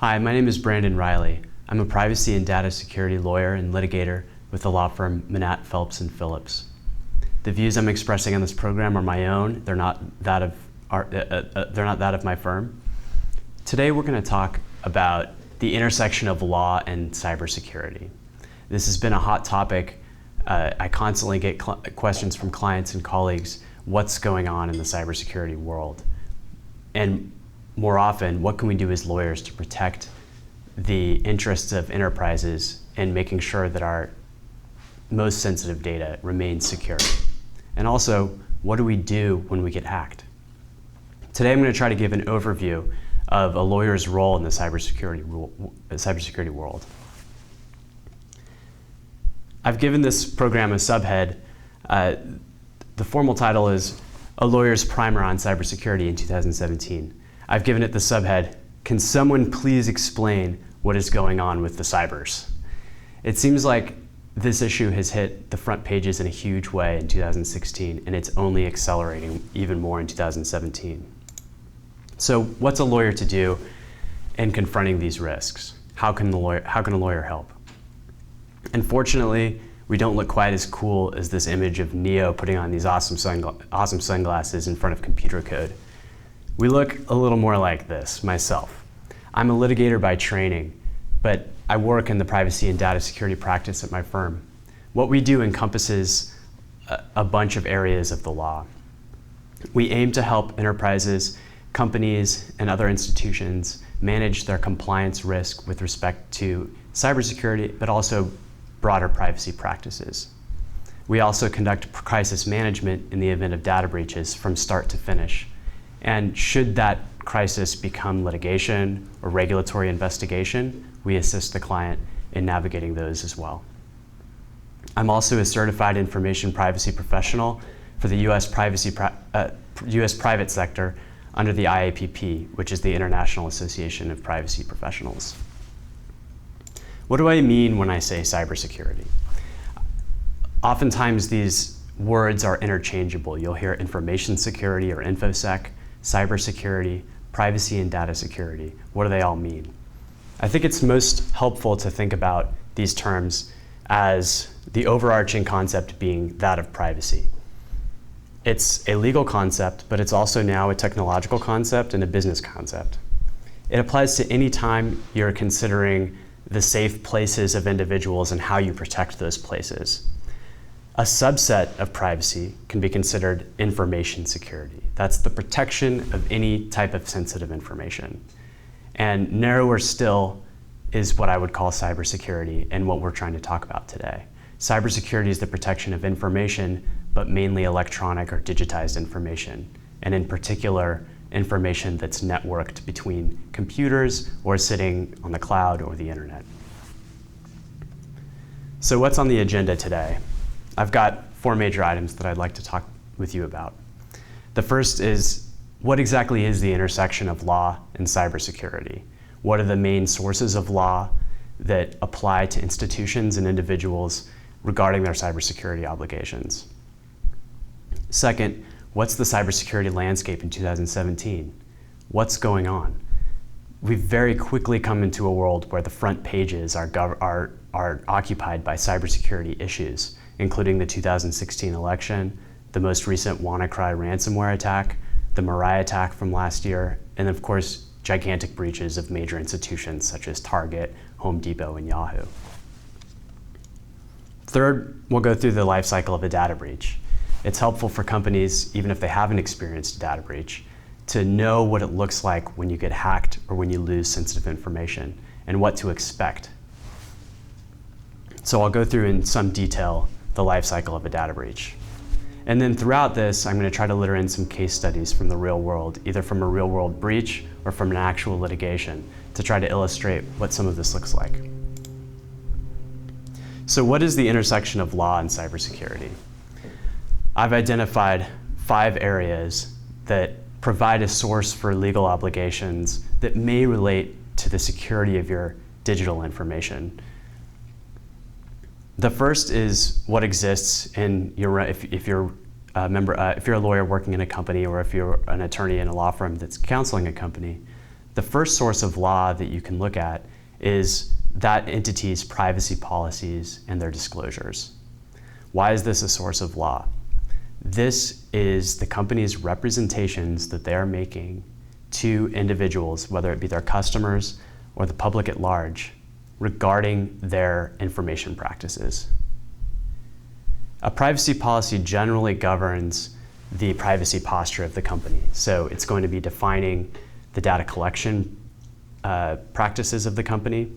Hi, my name is Brandon Reilly. I'm a privacy and data security lawyer and litigator with the law firm Manat, Phelps & Phillips. The views I'm expressing on this program are my own. They're not that of my firm. Today we're going to talk about the intersection of law and cybersecurity. This has been a hot topic. I constantly get questions from clients and colleagues, what's going on in the cybersecurity world? And more often, what can we do as lawyers to protect the interests of enterprises and making sure that our most sensitive data remains secure? And also, what do we do when we get hacked? Today I'm going to try to give an overview of a lawyer's role in the cybersecurity world. I've given this program a subhead. The formal title is A Lawyer's Primer on Cybersecurity in 2017. I've given it the subhead, Can someone please explain what is going on with the cybers? It seems like this issue has hit the front pages in a huge way in 2016, and it's only accelerating even more in 2017. So what's a lawyer to do in confronting these risks? How can a lawyer help? Unfortunately, we don't look quite as cool as this image of Neo putting on these awesome sunglasses in front of computer code. We look a little more like this, myself. I'm a litigator by training, but I work in the privacy and data security practice at my firm. What we do encompasses a bunch of areas of the law. We aim to help enterprises, companies, and other institutions manage their compliance risk with respect to cybersecurity, but also broader privacy practices. We also conduct crisis management in the event of data breaches from start to finish. And should that crisis become litigation or regulatory investigation, we assist the client in navigating those as well. I'm also a certified information privacy professional for the US private sector under the IAPP, which is the International Association of Privacy Professionals. What do I mean when I say cybersecurity? Oftentimes these words are interchangeable. You'll hear information security or InfoSec, cybersecurity, privacy and data security. What do they all mean? I think it's most helpful to think about these terms as the overarching concept being that of privacy. It's a legal concept, but it's also now a technological concept and a business concept. It applies to any time you're considering the safe places of individuals and how you protect those places. A subset of privacy can be considered information security. That's the protection of any type of sensitive information. And narrower still is what I would call cybersecurity and what we're trying to talk about today. Cybersecurity is the protection of information, but mainly electronic or digitized information, and in particular, information that's networked between computers or sitting on the cloud or the internet. So what's on the agenda today? I've got 4 major items that I'd like to talk with you about. The first is, what exactly is the intersection of law and cybersecurity? What are the main sources of law that apply to institutions and individuals regarding their cybersecurity obligations? Second, what's the cybersecurity landscape in 2017? What's going on? We've very quickly come into a world where the front pages are occupied by cybersecurity issues, including the 2016 election, the most recent WannaCry ransomware attack, the Mirai attack from last year, and of course, gigantic breaches of major institutions such as Target, Home Depot, and Yahoo. Third, we'll go through the life cycle of a data breach. It's helpful for companies, even if they haven't experienced a data breach, to know what it looks like when you get hacked or when you lose sensitive information and what to expect. So I'll go through in some detail the life cycle of a data breach. And then throughout this, I'm going to try to litter in some case studies from the real world, either from a real world breach or from an actual litigation, to try to illustrate what some of this looks like. So what is the intersection of law and cybersecurity? I've identified 5 areas that provide a source for legal obligations that may relate to the security of your digital information. The first is what exists in your, if you're a lawyer working in a company, or if you're an attorney in a law firm that's counseling a company, The first source of law that you can look at is that entity's privacy policies and their disclosures. Why is this a source of law? This is the company's representations that they are making to individuals, whether it be their customers or the public at large, regarding their information practices. A privacy policy generally governs the privacy posture of the company. So it's going to be defining the data collection practices of the company,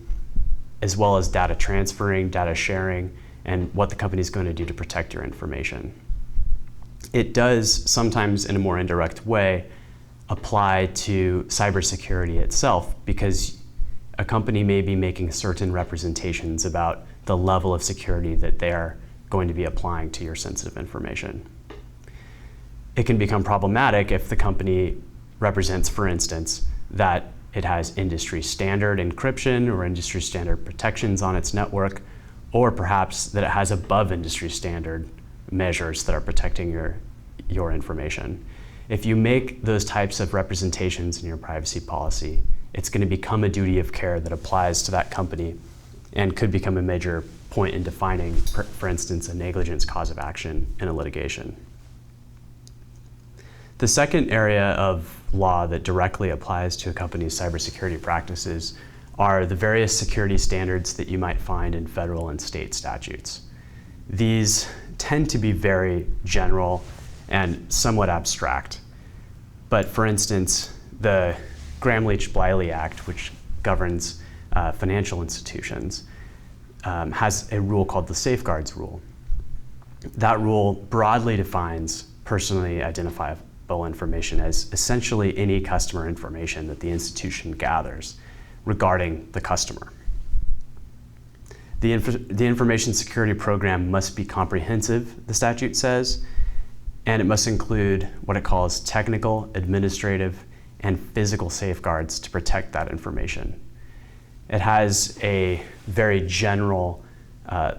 as well as data transferring, data sharing, and what the company is going to do to protect your information. It does sometimes, in a more indirect way, apply to cybersecurity itself, because a company may be making certain representations about the level of security that they're going to be applying to your sensitive information. It can become problematic if the company represents, for instance, that it has industry standard encryption or industry standard protections on its network, or perhaps that it has above industry standard measures that are protecting your information. If you make those types of representations in your privacy policy, it's going to become a duty of care that applies to that company and could become a major point in defining, for instance, a negligence cause of action in a litigation. The second area of law that directly applies to a company's cybersecurity practices are the various security standards that you might find in federal and state statutes. These tend to be very general and somewhat abstract. But for instance, the Gramm-Leach-Bliley Act, which governs financial institutions, has a rule called the Safeguards Rule. That rule broadly defines personally identifiable information as essentially any customer information that the institution gathers regarding the customer. The information security program must be comprehensive, the statute says, and it must include what it calls technical, administrative, and physical safeguards to protect that information. It has a very general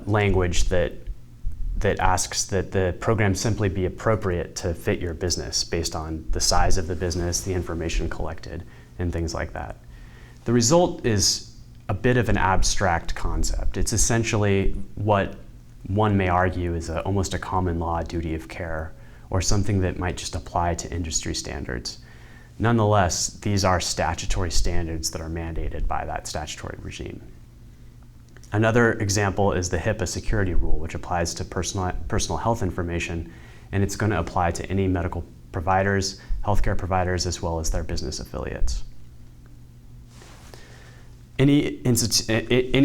language that asks that the program simply be appropriate to fit your business based on the size of the business, the information collected, and things like that. The result is a bit of an abstract concept. It's essentially what one may argue is almost a common law duty of care, or something that might just apply to industry standards. Nonetheless, these are statutory standards that are mandated by that statutory regime. Another example is the HIPAA security rule, which applies to personal health information, and it's going to apply to any medical providers, healthcare providers, as well as their business affiliates. Any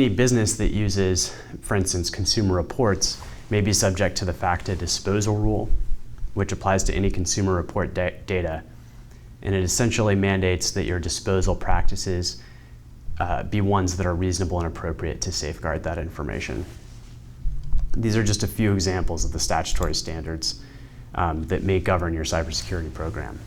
business that uses, for instance, consumer reports may be subject to the FACTA disposal rule, which applies to any consumer report data. And it essentially mandates that your disposal practices be ones that are reasonable and appropriate to safeguard that information. These are just a few examples of the statutory standards that may govern your cybersecurity program.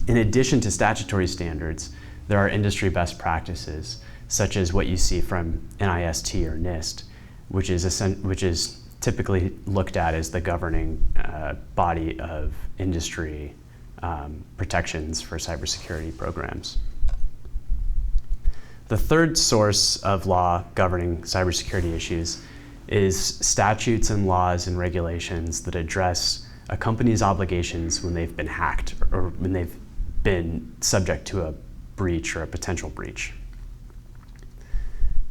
In addition to statutory standards, there are industry best practices, such as what you see from NIST or NIST, which is typically looked at as the governing body of industry protections for cybersecurity programs. The third source of law governing cybersecurity issues is statutes and laws and regulations that address a company's obligations when they've been hacked or when they've been subject to a breach or a potential breach.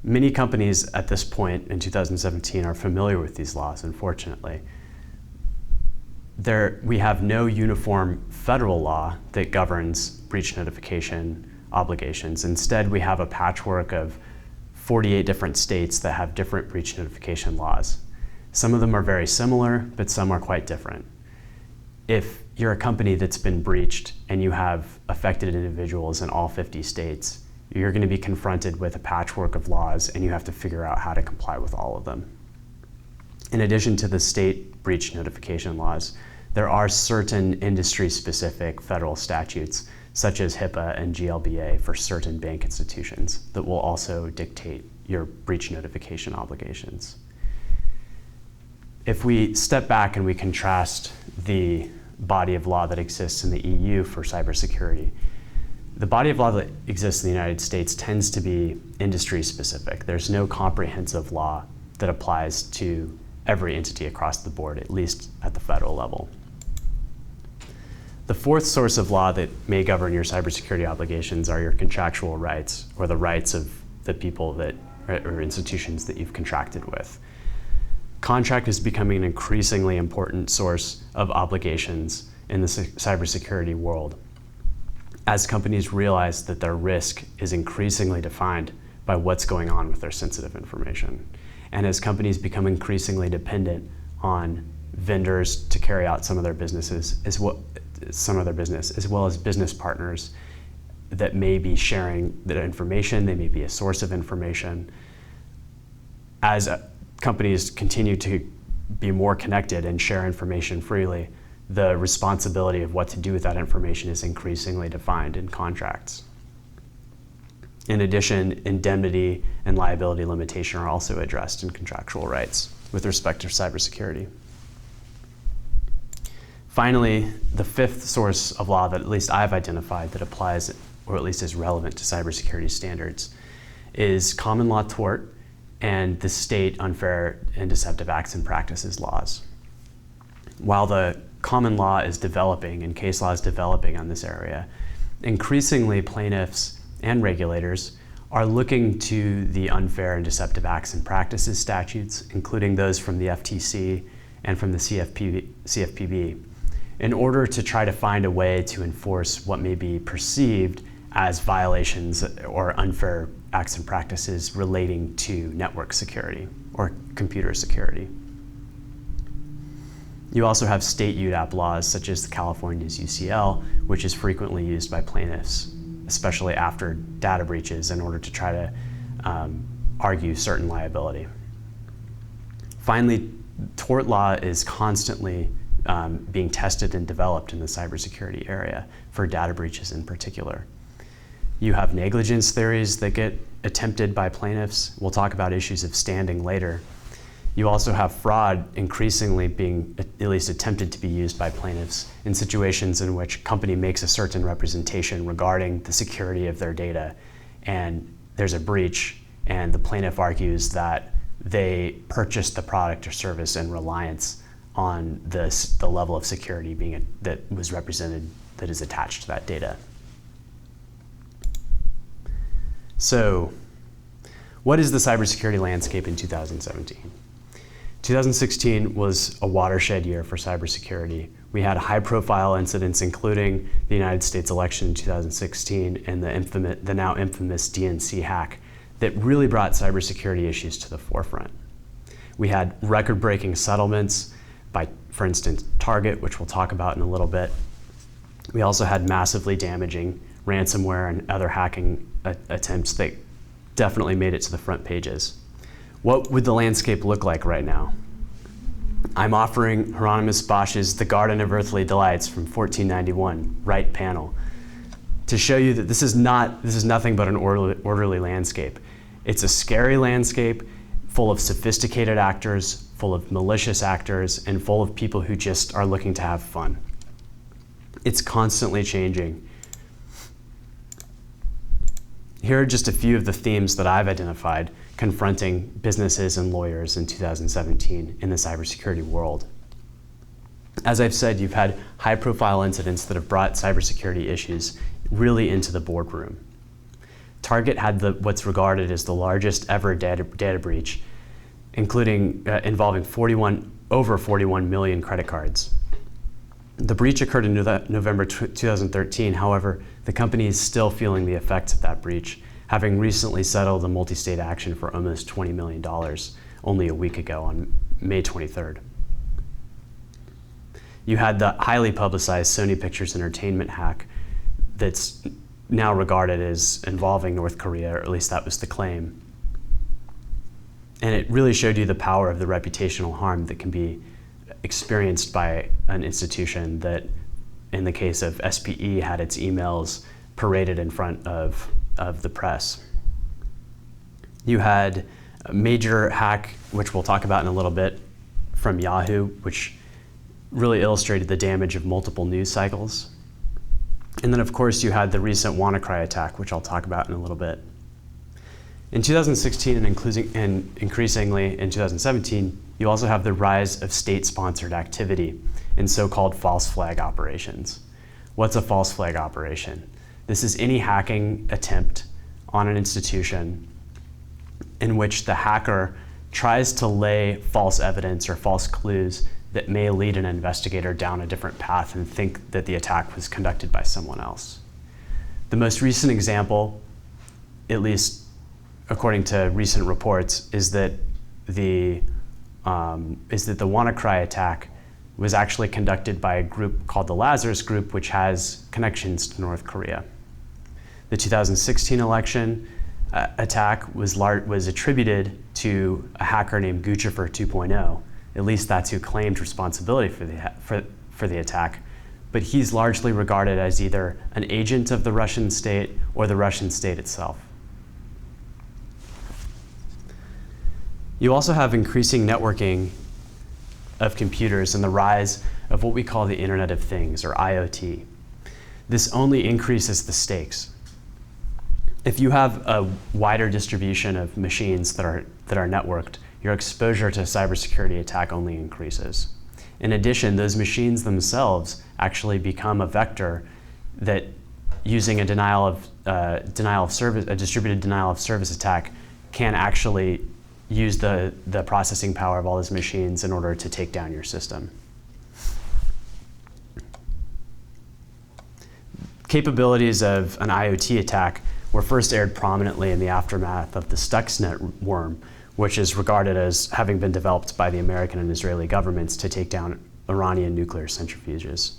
Many companies at this point in 2017 are familiar with these laws, unfortunately. We have no uniform federal law that governs breach notification obligations. Instead, we have a patchwork of 48 different states that have different breach notification laws. Some of them are very similar, but some are quite different. If you're a company that's been breached and you have affected individuals in all 50 states, you're going to be confronted with a patchwork of laws, and you have to figure out how to comply with all of them. In addition to the state breach notification laws, there are certain industry-specific federal statutes, such as HIPAA and GLBA for certain bank institutions, that will also dictate your breach notification obligations. If we step back and we contrast the body of law that exists in the EU for cybersecurity, The body of law that exists in the United States tends to be industry specific. There's no comprehensive law that applies to every entity across the board, at least at the federal level. The fourth source of law that may govern your cybersecurity obligations are your contractual rights, or the rights of the people that, or institutions that you've contracted with. Contract is becoming an increasingly important source of obligations in the cybersecurity world, as companies realize that their risk is increasingly defined by what's going on with their sensitive information. And as companies become increasingly dependent on vendors to carry out some of their businesses, as well as business partners that may be sharing that information, they may be a source of information. As companies continue to be more connected and share information freely, the responsibility of what to do with that information is increasingly defined in contracts. In addition, indemnity and liability limitation are also addressed in contractual rights with respect to cybersecurity. Finally, the fifth source of law that at least I've identified that applies, or at least is relevant to cybersecurity standards, is common law tort and the state unfair and deceptive acts and practices laws. While the common law is developing and case law is developing on this area, increasingly plaintiffs and regulators are looking to the unfair and deceptive acts and practices statutes, including those from the FTC and from the CFPB, in order to try to find a way to enforce what may be perceived as violations or unfair acts and practices relating to network security or computer security. You also have state UDAP laws, such as California's UCL, which is frequently used by plaintiffs, especially after data breaches, in order to try to argue certain liability. Finally, tort law is constantly being tested and developed in the cybersecurity area for data breaches in particular. You have negligence theories that get attempted by plaintiffs. We'll talk about issues of standing later. You also have fraud increasingly being at least attempted to be used by plaintiffs in situations in which a company makes a certain representation regarding the security of their data, and there's a breach, and the plaintiff argues that they purchased the product or service in reliance on the level of security that was represented, that is attached to that data. So, what is the cybersecurity landscape in 2017? 2016 was a watershed year for cybersecurity. We had high-profile incidents, including the United States election in 2016 and the now infamous DNC hack, that really brought cybersecurity issues to the forefront. We had record-breaking settlements by, for instance, Target, which we'll talk about in a little bit. We also had massively damaging ransomware and other hacking attempts that definitely made it to the front pages. What would the landscape look like right now? I'm offering Hieronymus Bosch's The Garden of Earthly Delights from 1491, right panel, to show you that this is nothing but an orderly landscape. It's a scary landscape full of sophisticated actors, full of malicious actors, and full of people who just are looking to have fun. It's constantly changing. Here are just a few of the themes that I've identified confronting businesses and lawyers in 2017 in the cybersecurity world. As I've said, you've had high-profile incidents that have brought cybersecurity issues really into the boardroom. Target had what's regarded as the largest ever data breach, including involving over 41 million credit cards. The breach occurred in November 2013. However, the company is still feeling the effects of that breach, having recently settled a multi-state action for almost $20 million only a week ago on May 23rd. You had the highly publicized Sony Pictures Entertainment hack that's now regarded as involving North Korea, or at least that was the claim. And it really showed you the power of the reputational harm that can be experienced by an institution that, in the case of SPE, had its emails paraded in front of the press. You had a major hack, which we'll talk about in a little bit, from Yahoo, which really illustrated the damage of multiple news cycles. And then, of course, you had the recent WannaCry attack, which I'll talk about in a little bit. In 2016 and increasingly in 2017, you also have the rise of state-sponsored activity in so-called false flag operations. What's a false flag operation? This is any hacking attempt on an institution in which the hacker tries to lay false evidence or false clues that may lead an investigator down a different path and think that the attack was conducted by someone else. The most recent example, at least according to recent reports, is that the WannaCry attack was actually conducted by a group called the Lazarus Group, which has connections to North Korea. The 2016 election attack was attributed to a hacker named Guccifer 2.0. At least that's who claimed responsibility for the attack. But he's largely regarded as either an agent of the Russian state or the Russian state itself. You also have increasing networking of computers and the rise of what we call the Internet of Things, or IoT. This only increases the stakes. If you have a wider distribution of machines that are networked, your exposure to a cybersecurity attack only increases. In addition, those machines themselves actually become a vector that, using a distributed denial of service attack, can actually use the processing power of all those machines in order to take down your system. Capabilities of an IoT attack were first aired prominently in the aftermath of the Stuxnet worm, which is regarded as having been developed by the American and Israeli governments to take down Iranian nuclear centrifuges.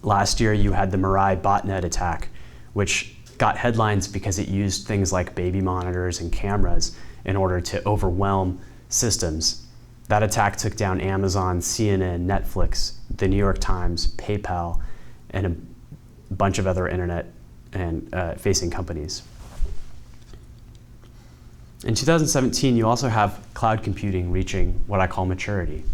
Last year, you had the Mirai botnet attack, which got headlines because it used things like baby monitors and cameras in order to overwhelm systems. That attack took down Amazon, CNN, Netflix, the New York Times, PayPal, and a bunch of other internet and facing companies. In 2017, you also have cloud computing reaching what I call maturity.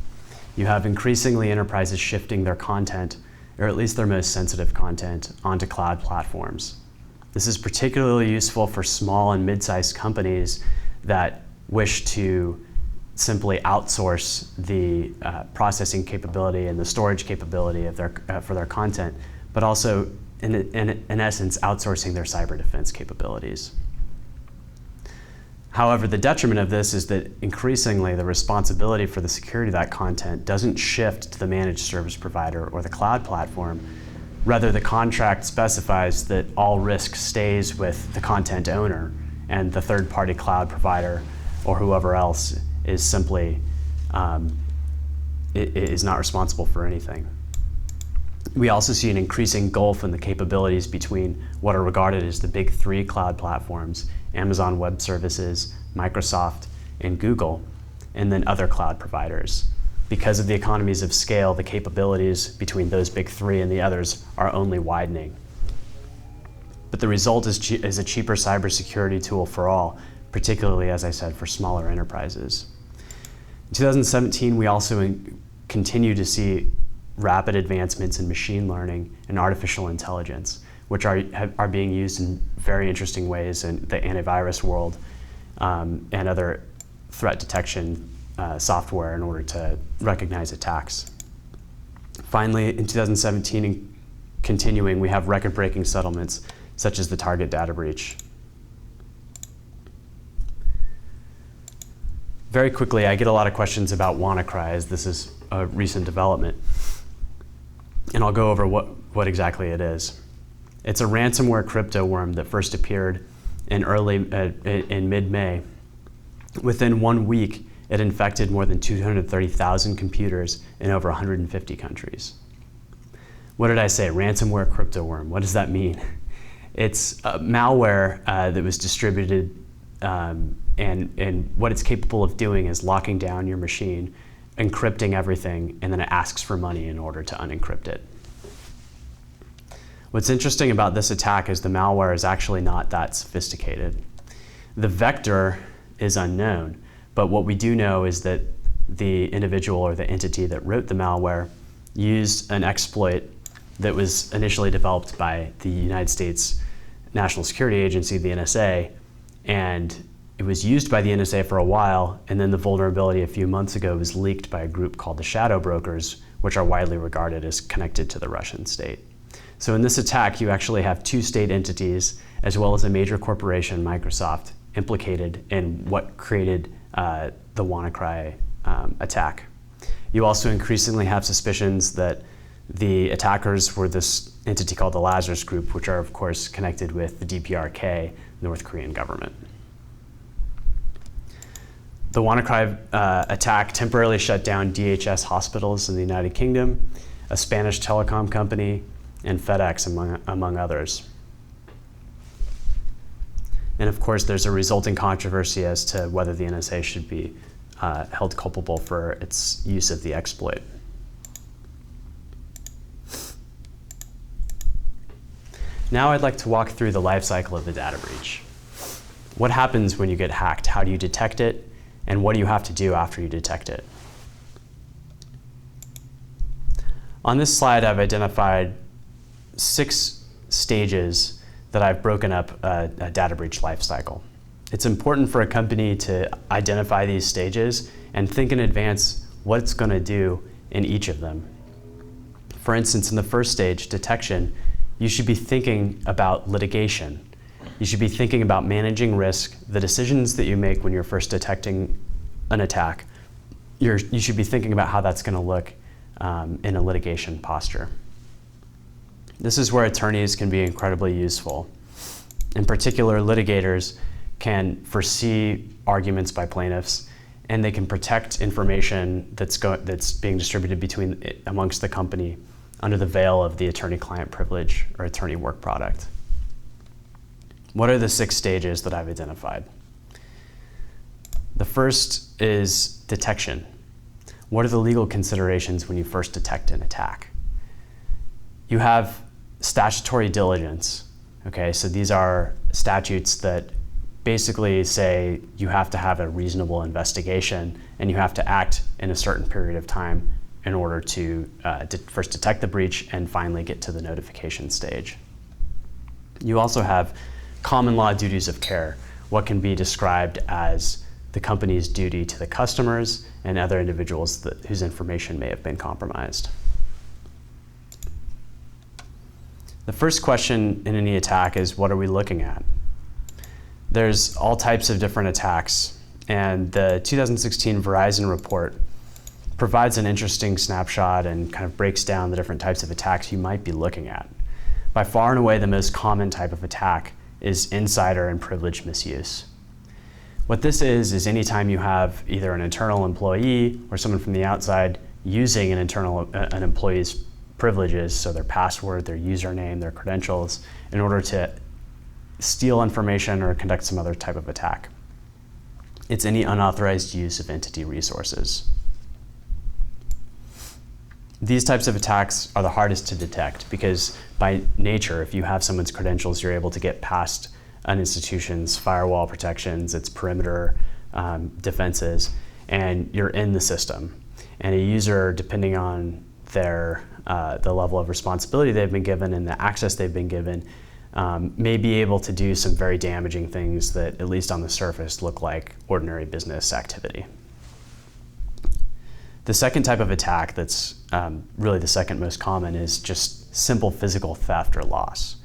You have increasingly enterprises shifting their content, or at least their most sensitive content, onto cloud platforms. This is particularly useful for small and mid-sized companies that wish to simply outsource the processing capability and the storage capability of for their content, but also, in essence, outsourcing their cyber defense capabilities. However, the detriment of this is that increasingly the responsibility for the security of that content doesn't shift to the managed service provider or the cloud platform. Rather, the contract specifies that all risk stays with the content owner, and the third-party cloud provider or whoever else is simply is not responsible for anything. We also see an increasing gulf in the capabilities between what are regarded as the big three cloud platforms, Amazon Web Services, Microsoft, and Google, and then other cloud providers. Because of the economies of scale, the capabilities between those big three and the others are only widening. But the result is a cheaper cybersecurity tool for all, particularly, as I said, for smaller enterprises. In 2017, we also continue to see rapid advancements in machine learning and artificial intelligence, which are being used in very interesting ways in the antivirus world and other threat detection software in order to recognize attacks. Finally, in 2017 and continuing, we have record-breaking settlements such as the Target data breach. Very quickly, I get a lot of questions about WannaCry, as this is a recent development. And I'll go over what exactly it is. It's a ransomware crypto worm that first appeared in mid-May. Within 1 week, it infected more than 230,000 computers in over 150 countries. What did I say? Ransomware crypto worm. What does that mean? It's malware that was distributed, and what it's capable of doing is locking down your machine, encrypting everything, and then it asks for money in order to unencrypt it. What's interesting about this attack is the malware is actually not that sophisticated. The vector is unknown, but what we do know is that the individual or the entity that wrote the malware used an exploit that was initially developed by the United States National Security Agency, the NSA, and it was used by the NSA for a while, and then the vulnerability a few months ago was leaked by a group called the Shadow Brokers, which are widely regarded as connected to the Russian state. So in this attack, you actually have two state entities, as well as a major corporation, Microsoft, implicated in what created the WannaCry attack. You also increasingly have suspicions that the attackers were this entity called the Lazarus Group, which are of course connected with the DPRK, North Korean government. The WannaCry attack temporarily shut down DHS hospitals in the United Kingdom, a Spanish telecom company, and FedEx, among others. And of course, there's a resulting controversy as to whether the NSA should be held culpable for its use of the exploit. Now I'd like to walk through the life cycle of the data breach. What happens when you get hacked? How do you detect it? And what do you have to do after you detect it? On this slide, I've identified 6 stages that I've broken up a data breach life cycle. It's important for a company to identify these stages and think in advance what it's going to do in each of them. For instance, in the first stage, detection, you should be thinking about litigation. You should be thinking about managing risk, the decisions that you make when you're first detecting an attack. You should be thinking about how that's going to look in a litigation posture. This is where attorneys can be incredibly useful. In particular, litigators can foresee arguments by plaintiffs, and they can protect information that's being distributed amongst the company under the veil of the attorney-client privilege or attorney work product. What are the 6 stages that I've identified? The first is detection. What are the legal considerations when you first detect an attack? You have statutory diligence. Okay, so these are statutes that basically say you have to have a reasonable investigation and you have to act in a certain period of time in order to first detect the breach and finally get to the notification stage. You also have common law duties of care, what can be described as the company's duty to the customers and other individuals whose information may have been compromised. The first question in any attack is, what are we looking at? There's all types of different attacks, and the 2016 Verizon report provides an interesting snapshot and kind of breaks down the different types of attacks you might be looking at. By far and away, the most common type of attack is insider and privilege misuse. What this is anytime you have either an internal employee or someone from the outside using an employee's privileges, so their password, their username, their credentials, in order to steal information or conduct some other type of attack. It's any unauthorized use of entity resources. These types of attacks are the hardest to detect because by nature, if you have someone's credentials, you're able to get past an institution's firewall protections, its perimeter defenses, and you're in the system. And a user, depending on the level of responsibility they've been given and the access they've been given, may be able to do some very damaging things that, at least on the surface, look like ordinary business activity. The second type of attack that's really the second most common is just simple physical theft or loss.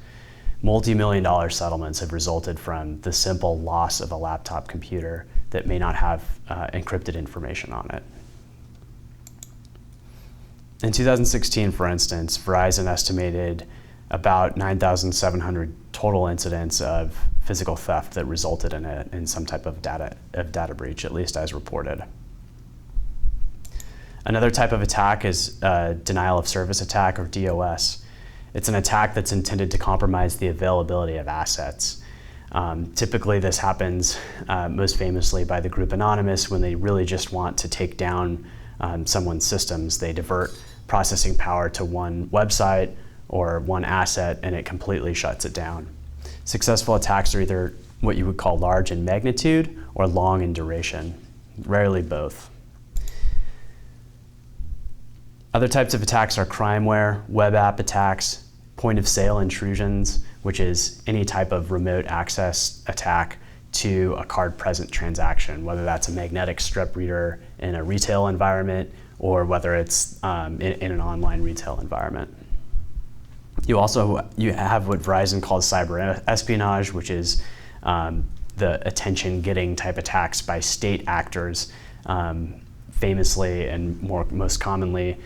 Multi-million-dollar settlements have resulted from the simple loss of a laptop computer that may not have encrypted information on it. In 2016, for instance, Verizon estimated about 9,700 total incidents of physical theft that resulted in some type of data breach, at least as reported. Another type of attack is denial of service attack, or DOS. It's an attack that's intended to compromise the availability of assets. Typically this happens most famously by the group Anonymous when they really just want to take down someone's systems. They divert processing power to one website or one asset and it completely shuts it down. Successful attacks are either what you would call large in magnitude or long in duration, rarely both. Other types of attacks are crimeware, web app attacks, point-of-sale intrusions, which is any type of remote access attack to a card-present transaction, whether that's a magnetic strip reader in a retail environment or whether it's in an online retail environment. You have what Verizon calls cyber espionage, which is the attention-getting type attacks by state actors, famously and most commonly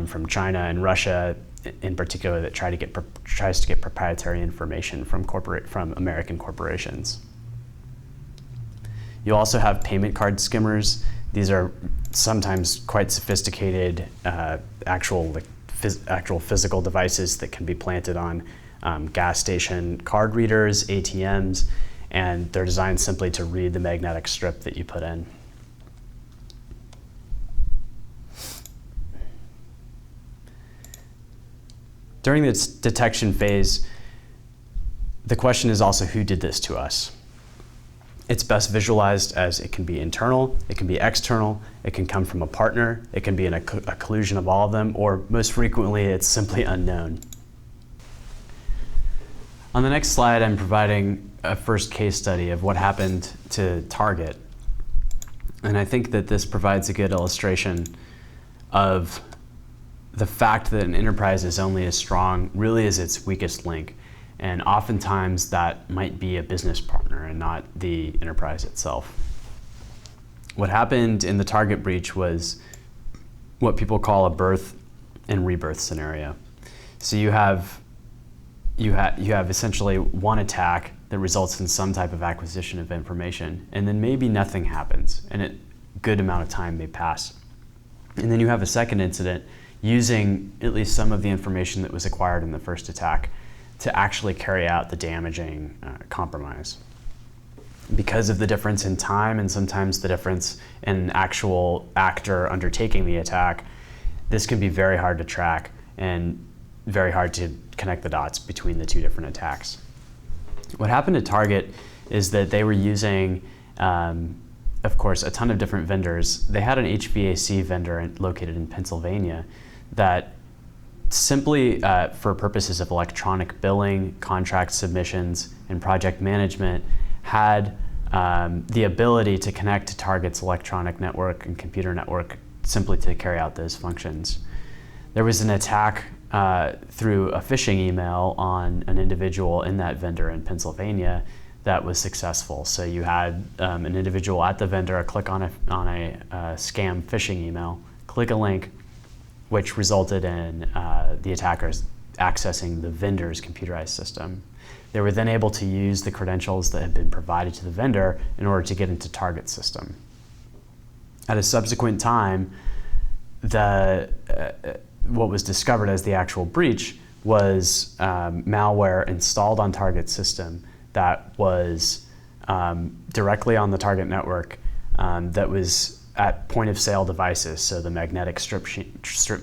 from China and Russia in particular, that tries to get proprietary information from American corporations. You also have payment card skimmers. These are sometimes quite sophisticated actual physical devices that can be planted on gas station card readers, ATMs, and they're designed simply to read the magnetic strip that you put in. During this detection phase, the question is also who did this to us? It's best visualized as it can be internal, it can be external, it can come from a partner, it can be a collusion of all of them, or most frequently it's simply unknown. On the next slide, I'm providing a first case study of what happened to Target. And I think that this provides a good illustration of the fact that an enterprise is only as strong really as its weakest link. And oftentimes that might be a business partner and not the enterprise itself. What happened in the Target breach was what people call a birth and rebirth scenario. So you have essentially one attack that results in some type of acquisition of information, and then maybe nothing happens, and a good amount of time may pass. And then you have a second incident using at least some of the information that was acquired in the first attack to actually carry out the damaging compromise. Because of the difference in time and sometimes the difference in actual actor undertaking the attack, this can be very hard to track and very hard to connect the dots between the two different attacks. What happened to Target is that they were using, of course, a ton of different vendors. They had an HVAC vendor located in Pennsylvania that simply for purposes of electronic billing, contract submissions, and project management had the ability to connect to Target's electronic network and computer network simply to carry out those functions. There was an attack through a phishing email on an individual in that vendor in Pennsylvania that was successful. So you had an individual at the vendor click on a scam phishing email, click a link, which resulted in the attackers accessing the vendor's computerized system. They were then able to use the credentials that had been provided to the vendor in order to get into Target's system. At a subsequent time, what was discovered as the actual breach was malware installed on Target's system that was directly on the Target network that was at point-of-sale devices, so the magnetic strip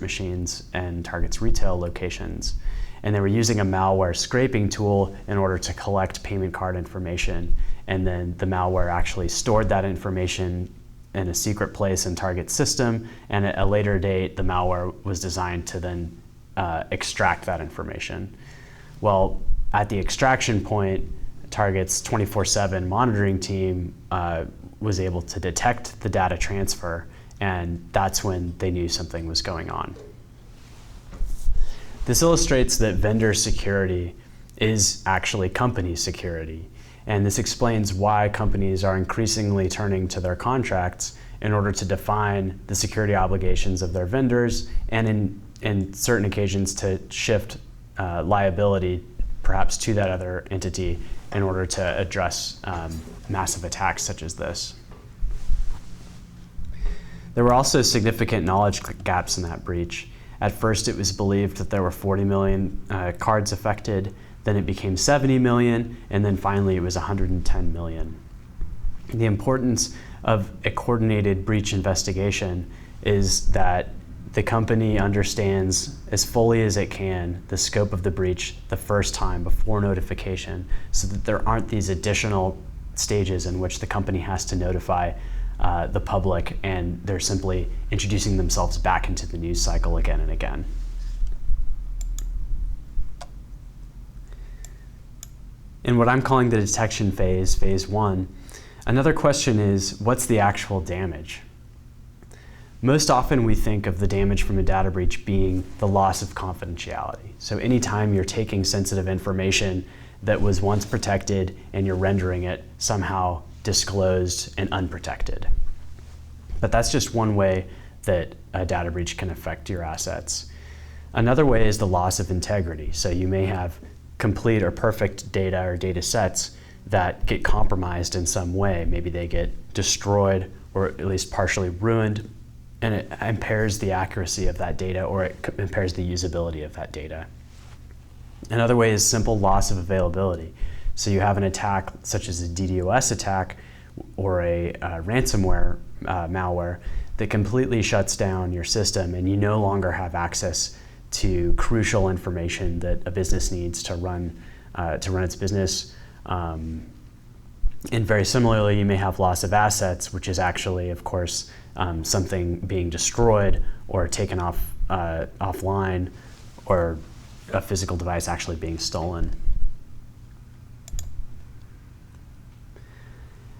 machines and Target's retail locations. And they were using a malware scraping tool in order to collect payment card information. And then the malware actually stored that information in a secret place in Target's system, and at a later date, the malware was designed to then extract that information. Well, at the extraction point, Target's 24/7 monitoring team was able to detect the data transfer, and that's when they knew something was going on. This illustrates that vendor security is actually company security, and this explains why companies are increasingly turning to their contracts in order to define the security obligations of their vendors, and in certain occasions to shift liability perhaps to that other entity in order to address massive attacks such as this. There were also significant knowledge gaps in that breach. At first, it was believed that there were 40 million cards affected, then it became 70 million, and then finally it was 110 million. The importance of a coordinated breach investigation is that the company understands as fully as it can the scope of the breach the first time before notification, so that there aren't these additional stages in which the company has to notify the public, and they're simply introducing themselves back into the news cycle again and again. In what I'm calling the detection phase, phase one, another question is, what's the actual damage? Most often we think of the damage from a data breach being the loss of confidentiality. So anytime you're taking sensitive information that was once protected and you're rendering it somehow disclosed and unprotected. But that's just one way that a data breach can affect your assets. Another way is the loss of integrity. So you may have complete or perfect data or data sets that get compromised in some way. Maybe they get destroyed or at least partially ruined, and it impairs the accuracy of that data, or it impairs the usability of that data. Another way is simple loss of availability. So you have an attack such as a DDoS attack or a ransomware malware that completely shuts down your system, and you no longer have access to crucial information that a business needs to run its business. And very similarly, you may have loss of assets, which is actually, of course, something being destroyed or taken offline, or a physical device actually being stolen.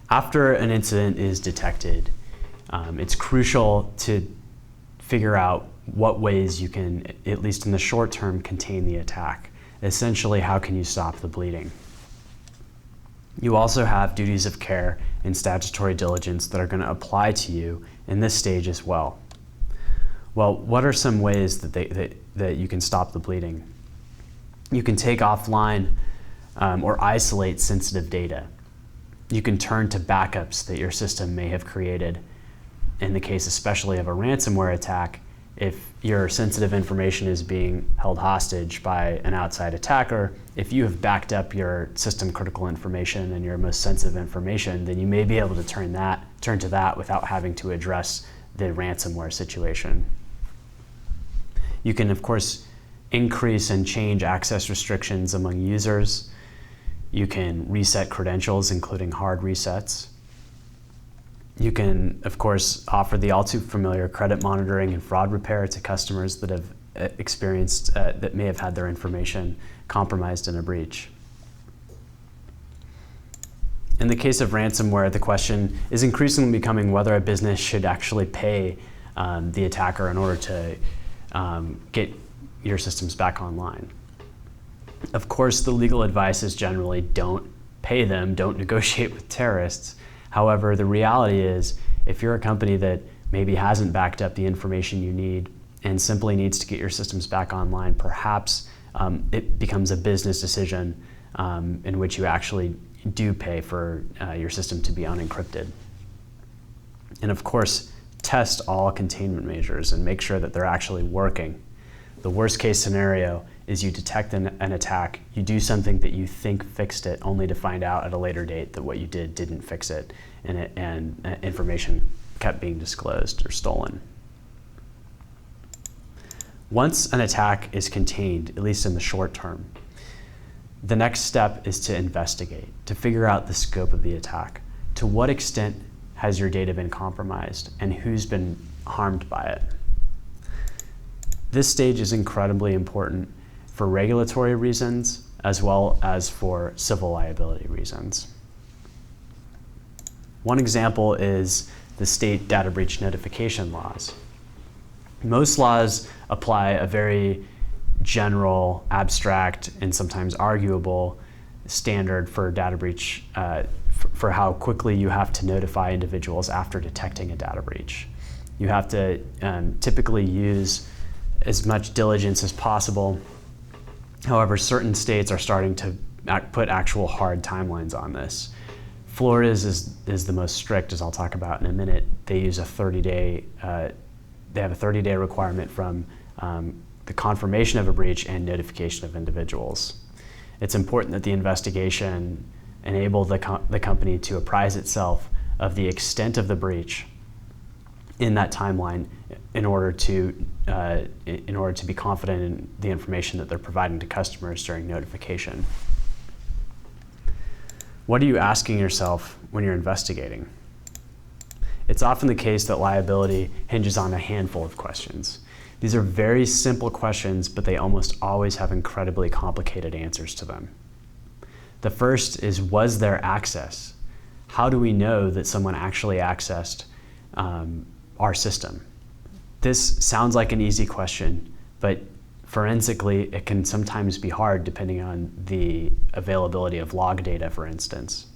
After an incident is detected, it's crucial to figure out what ways you can, at least in the short term, contain the attack. Essentially, how can you stop the bleeding? You also have duties of care and statutory diligence that are going to apply to you in this stage as well. Well, what are some ways that you can stop the bleeding? You can take offline or isolate sensitive data. You can turn to backups that your system may have created. In the case especially of a ransomware attack, if your sensitive information is being held hostage by an outside attacker, if you have backed up your system critical information and your most sensitive information, then you may be able to turn to that without having to address the ransomware situation. You can, of course, increase and change access restrictions among users. You can reset credentials, including hard resets. You can, of course, offer the all too familiar credit monitoring and fraud repair to customers that have experienced, that may have had their information compromised in a breach. In the case of ransomware, the question is increasingly becoming whether a business should actually pay the attacker in order to get your systems back online. Of course, the legal advice is generally don't pay them, don't negotiate with terrorists. However, the reality is, if you're a company that maybe hasn't backed up the information you need and simply needs to get your systems back online, perhaps it becomes a business decision in which you actually do pay for your system to be unencrypted. And of course, test all containment measures and make sure that they're actually working. The worst case scenario is you detect an attack, you do something that you think fixed it, only to find out at a later date that what you did didn't fix it, and information kept being disclosed or stolen. Once an attack is contained, at least in the short term, the next step is to investigate, to figure out the scope of the attack. To what extent has your data been compromised, and who's been harmed by it? This stage is incredibly important for regulatory reasons as well as for civil liability reasons. One example is the state data breach notification laws. Most laws apply a very general, abstract, and sometimes arguable standard for data breach, for how quickly you have to notify individuals after detecting a data breach. You have to typically use as much diligence as possible. However, certain states are starting to put actual hard timelines on this. Florida's is the most strict, as I'll talk about in a minute. They use a 30-day, they have a 30-day requirement from the confirmation of a breach and notification of individuals. It's important that the investigation enable the company to apprise itself of the extent of the breach in that timeline in order to be confident in the information that they're providing to customers during notification. What are you asking yourself when you're investigating? it's often the case that liability hinges on a handful of questions. These are very simple questions, but they almost always have incredibly complicated answers to them. The first is, was there access? How do we know that someone actually accessed our system? This sounds like an easy question, but forensically, it can sometimes be hard depending on the availability of log data, for instance.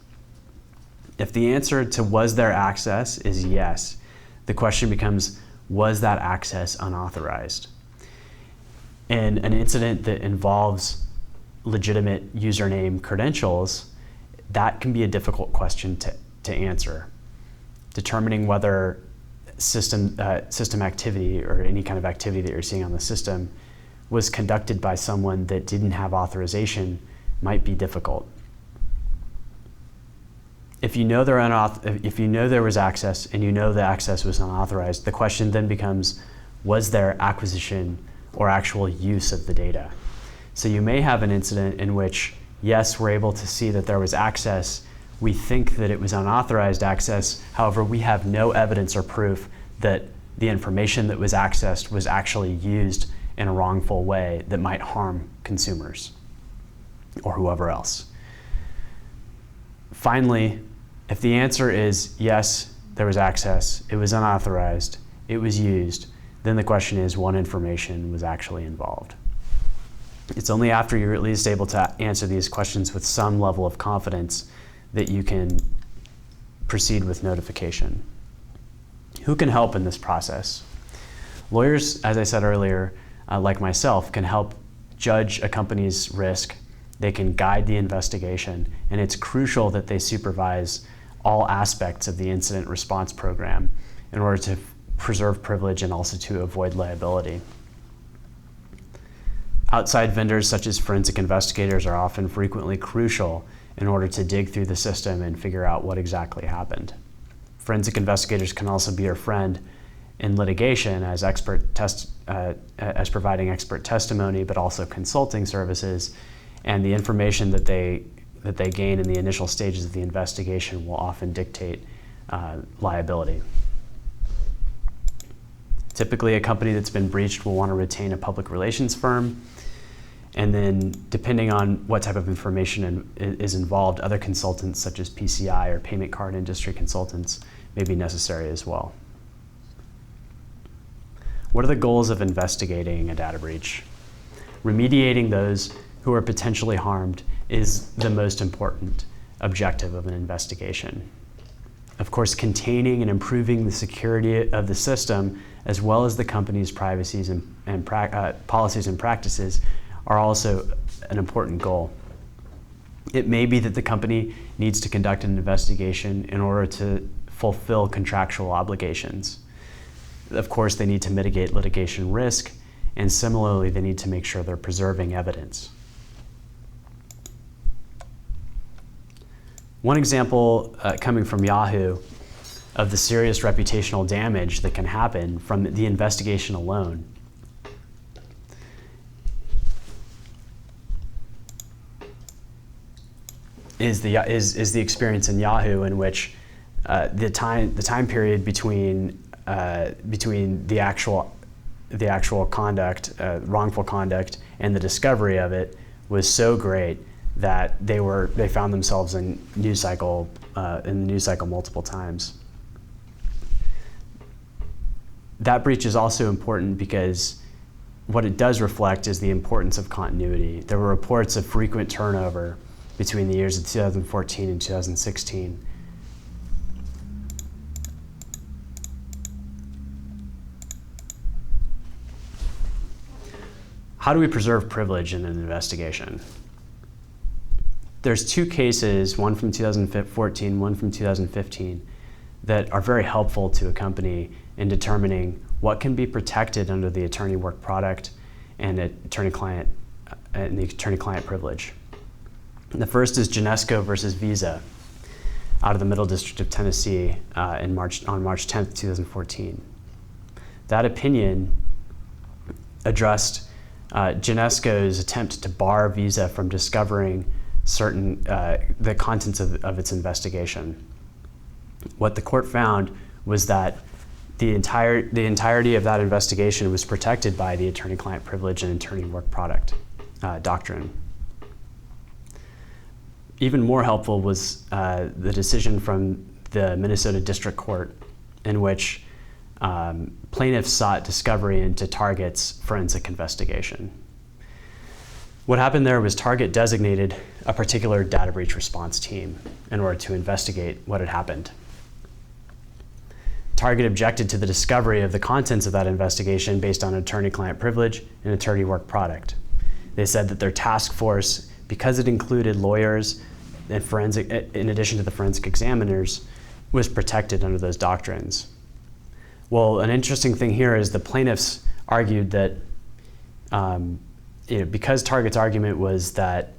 If the answer to was there access is yes, the question becomes, was that access unauthorized? In an incident that involves legitimate username credentials, that can be a difficult question to answer. Determining whether system activity or any kind of activity that you're seeing on the system was conducted by someone that didn't have authorization might be difficult. If you know there was access and you know the access was unauthorized, the question then becomes, was there acquisition or actual use of the data? So you may have an incident in which, yes, we're able to see that there was access. We think that it was unauthorized access. However, we have no evidence or proof that the information that was accessed was actually used in a wrongful way that might harm consumers or whoever else. Finally, if the answer is yes, there was access, it was unauthorized, it was used, then the question is what information was actually involved. It's only after you're at least able to answer these questions with some level of confidence that you can proceed with notification. Who can help in this process? Lawyers, as I said earlier, like myself, can help judge a company's risk. They can guide the investigation, and it's crucial that they supervise all aspects of the incident response program in order to preserve privilege and also to avoid liability. Outside vendors such as forensic investigators are often frequently crucial in order to dig through the system and figure out what exactly happened. Forensic investigators can also be your friend in litigation as providing expert testimony, but also consulting services, and the information that they gain in the initial stages of the investigation will often dictate liability. Typically, a company that's been breached will want to retain a public relations firm, and then depending on what type of information is involved, other consultants such as PCI or payment card industry consultants may be necessary as well. What are the goals of investigating a data breach? Remediating those who are potentially harmed is the most important objective of an investigation. Of course, containing and improving the security of the system, as well as the company's privacies and policies and practices, are also an important goal. It may be that the company needs to conduct an investigation in order to fulfill contractual obligations. Of course, they need to mitigate litigation risk, and similarly, they need to make sure they're preserving evidence. One example coming from Yahoo of the serious reputational damage that can happen from the investigation alone is the experience in Yahoo in which the time period between the actual conduct, wrongful conduct, and the discovery of it was so great that they found themselves in the news cycle multiple times. That breach is also important because what it does reflect is the importance of continuity. There were reports of frequent turnover between the years of 2014 and 2016. How do we preserve privilege in an investigation? There's two cases, one from 2014, one from 2015, that are very helpful to a company in determining what can be protected under the attorney work product and the attorney-client privilege. The first is Genesco versus Visa out of the Middle District of Tennessee on March 10th, 2014. That opinion addressed Genesco's attempt to bar Visa from discovering the contents of its investigation. What the court found was that the entirety of that investigation was protected by the attorney-client privilege and attorney work product doctrine. Even more helpful was the decision from the Minnesota District Court in which plaintiffs sought discovery into Target's forensic investigation. What happened there was Target designated a particular data breach response team in order to investigate what had happened. Target objected to the discovery of the contents of that investigation based on attorney-client privilege and attorney work product. They said that their task force, because it included lawyers and in addition to the forensic examiners, was protected under those doctrines. Well, an interesting thing here is the plaintiffs argued that because Target's argument was that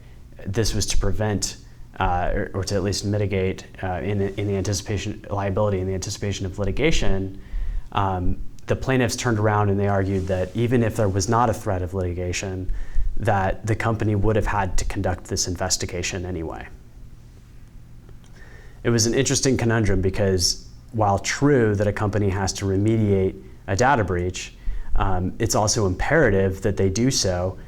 this was to prevent or to at least mitigate in the anticipation liability in the anticipation of litigation, the plaintiffs turned around and they argued that even if there was not a threat of litigation, that the company would have had to conduct this investigation anyway. It was an interesting conundrum because while true that a company has to remediate a data breach, it's also imperative that they do so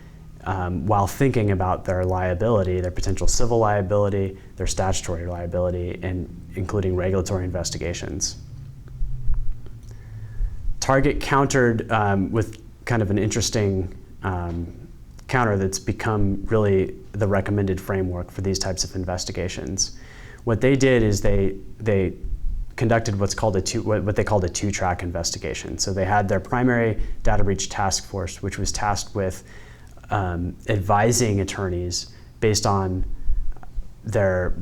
while thinking about their liability, their potential civil liability, their statutory liability, and including regulatory investigations. Target countered with kind of an interesting counter that's become really the recommended framework for these types of investigations. What they did is they conducted what they called a two-track investigation. So they had their primary data breach task force, which was tasked with advising attorneys based on the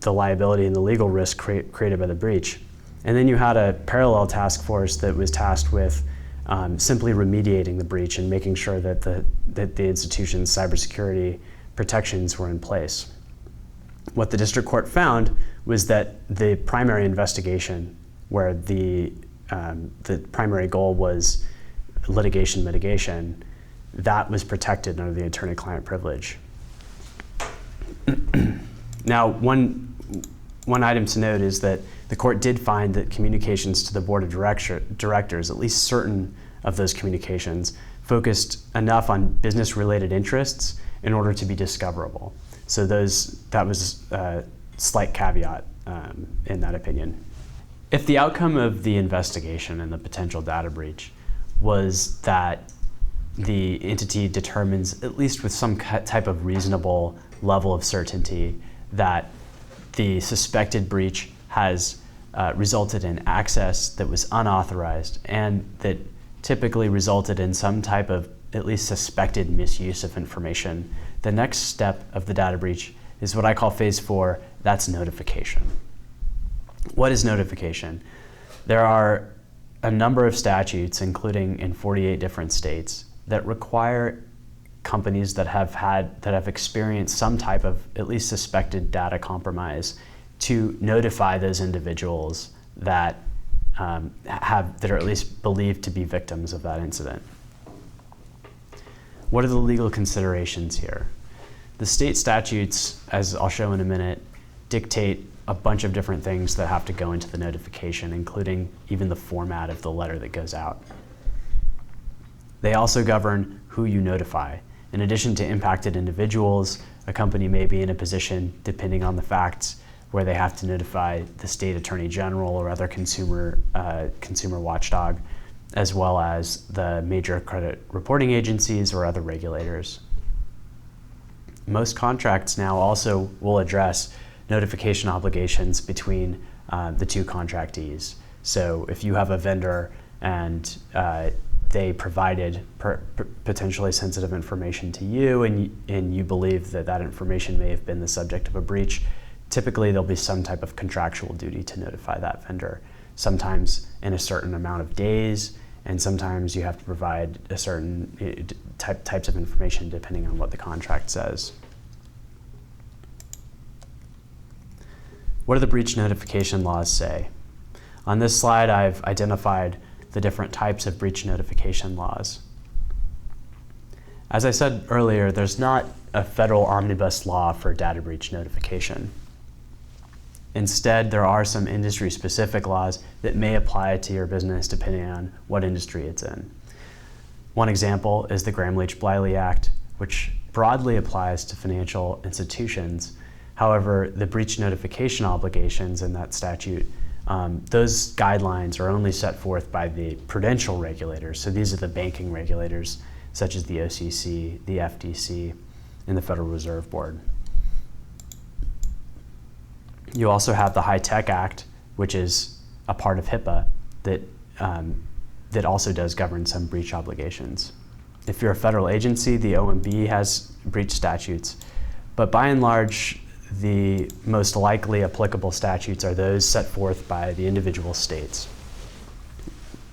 liability and the legal risk created by the breach. And then you had a parallel task force that was tasked with simply remediating the breach and making sure that the institution's cybersecurity protections were in place. What the district court found was that the primary investigation, where the primary goal was litigation mitigation, that was protected under the attorney-client privilege. Now, one item to note is that the court did find that communications to the board of directors, at least certain of those communications, focused enough on business-related interests in order to be discoverable. So that was a slight caveat in that opinion. If the outcome of the investigation and the potential data breach was that the entity determines, at least with some type of reasonable level of certainty, that the suspected breach has resulted in access that was unauthorized and that typically resulted in some type of at least suspected misuse of information, the next step of the data breach is what I call phase 4, that's notification. What is notification? There are a number of statutes, including in 48 different states, that require companies that have experienced some type of at least suspected data compromise to notify those individuals that are at least believed to be victims of that incident. What are the legal considerations here? The state statutes, as I'll show in a minute, dictate a bunch of different things that have to go into the notification, including even the format of the letter that goes out. They also govern who you notify. In addition to impacted individuals, a company may be in a position, depending on the facts, where they have to notify the state attorney general or other consumer watchdog, as well as the major credit reporting agencies or other regulators. Most contracts now also will address notification obligations between the two contractees. So if you have a vendor and they provided potentially sensitive information to you and you believe that that information may have been the subject of a breach, typically there'll be some type of contractual duty to notify that vendor, sometimes in a certain amount of days, and sometimes you have to provide a certain types of information depending on what the contract says. What do the breach notification laws say? On this slide, I've identified the different types of breach notification laws. As I said earlier, there's not a federal omnibus law for data breach notification. Instead, there are some industry-specific laws that may apply to your business depending on what industry it's in. One example is the Gramm-Leach-Bliley Act, which broadly applies to financial institutions. However, the breach notification obligations in that statute, those guidelines are only set forth by the prudential regulators. So these are the banking regulators, such as the OCC, the FDC, and the Federal Reserve Board. You also have the High-Tech Act, which is a part of HIPAA that also does govern some breach obligations. If you're a federal agency, the OMB has breach statutes, but by and large, the most likely applicable statutes are those set forth by the individual states.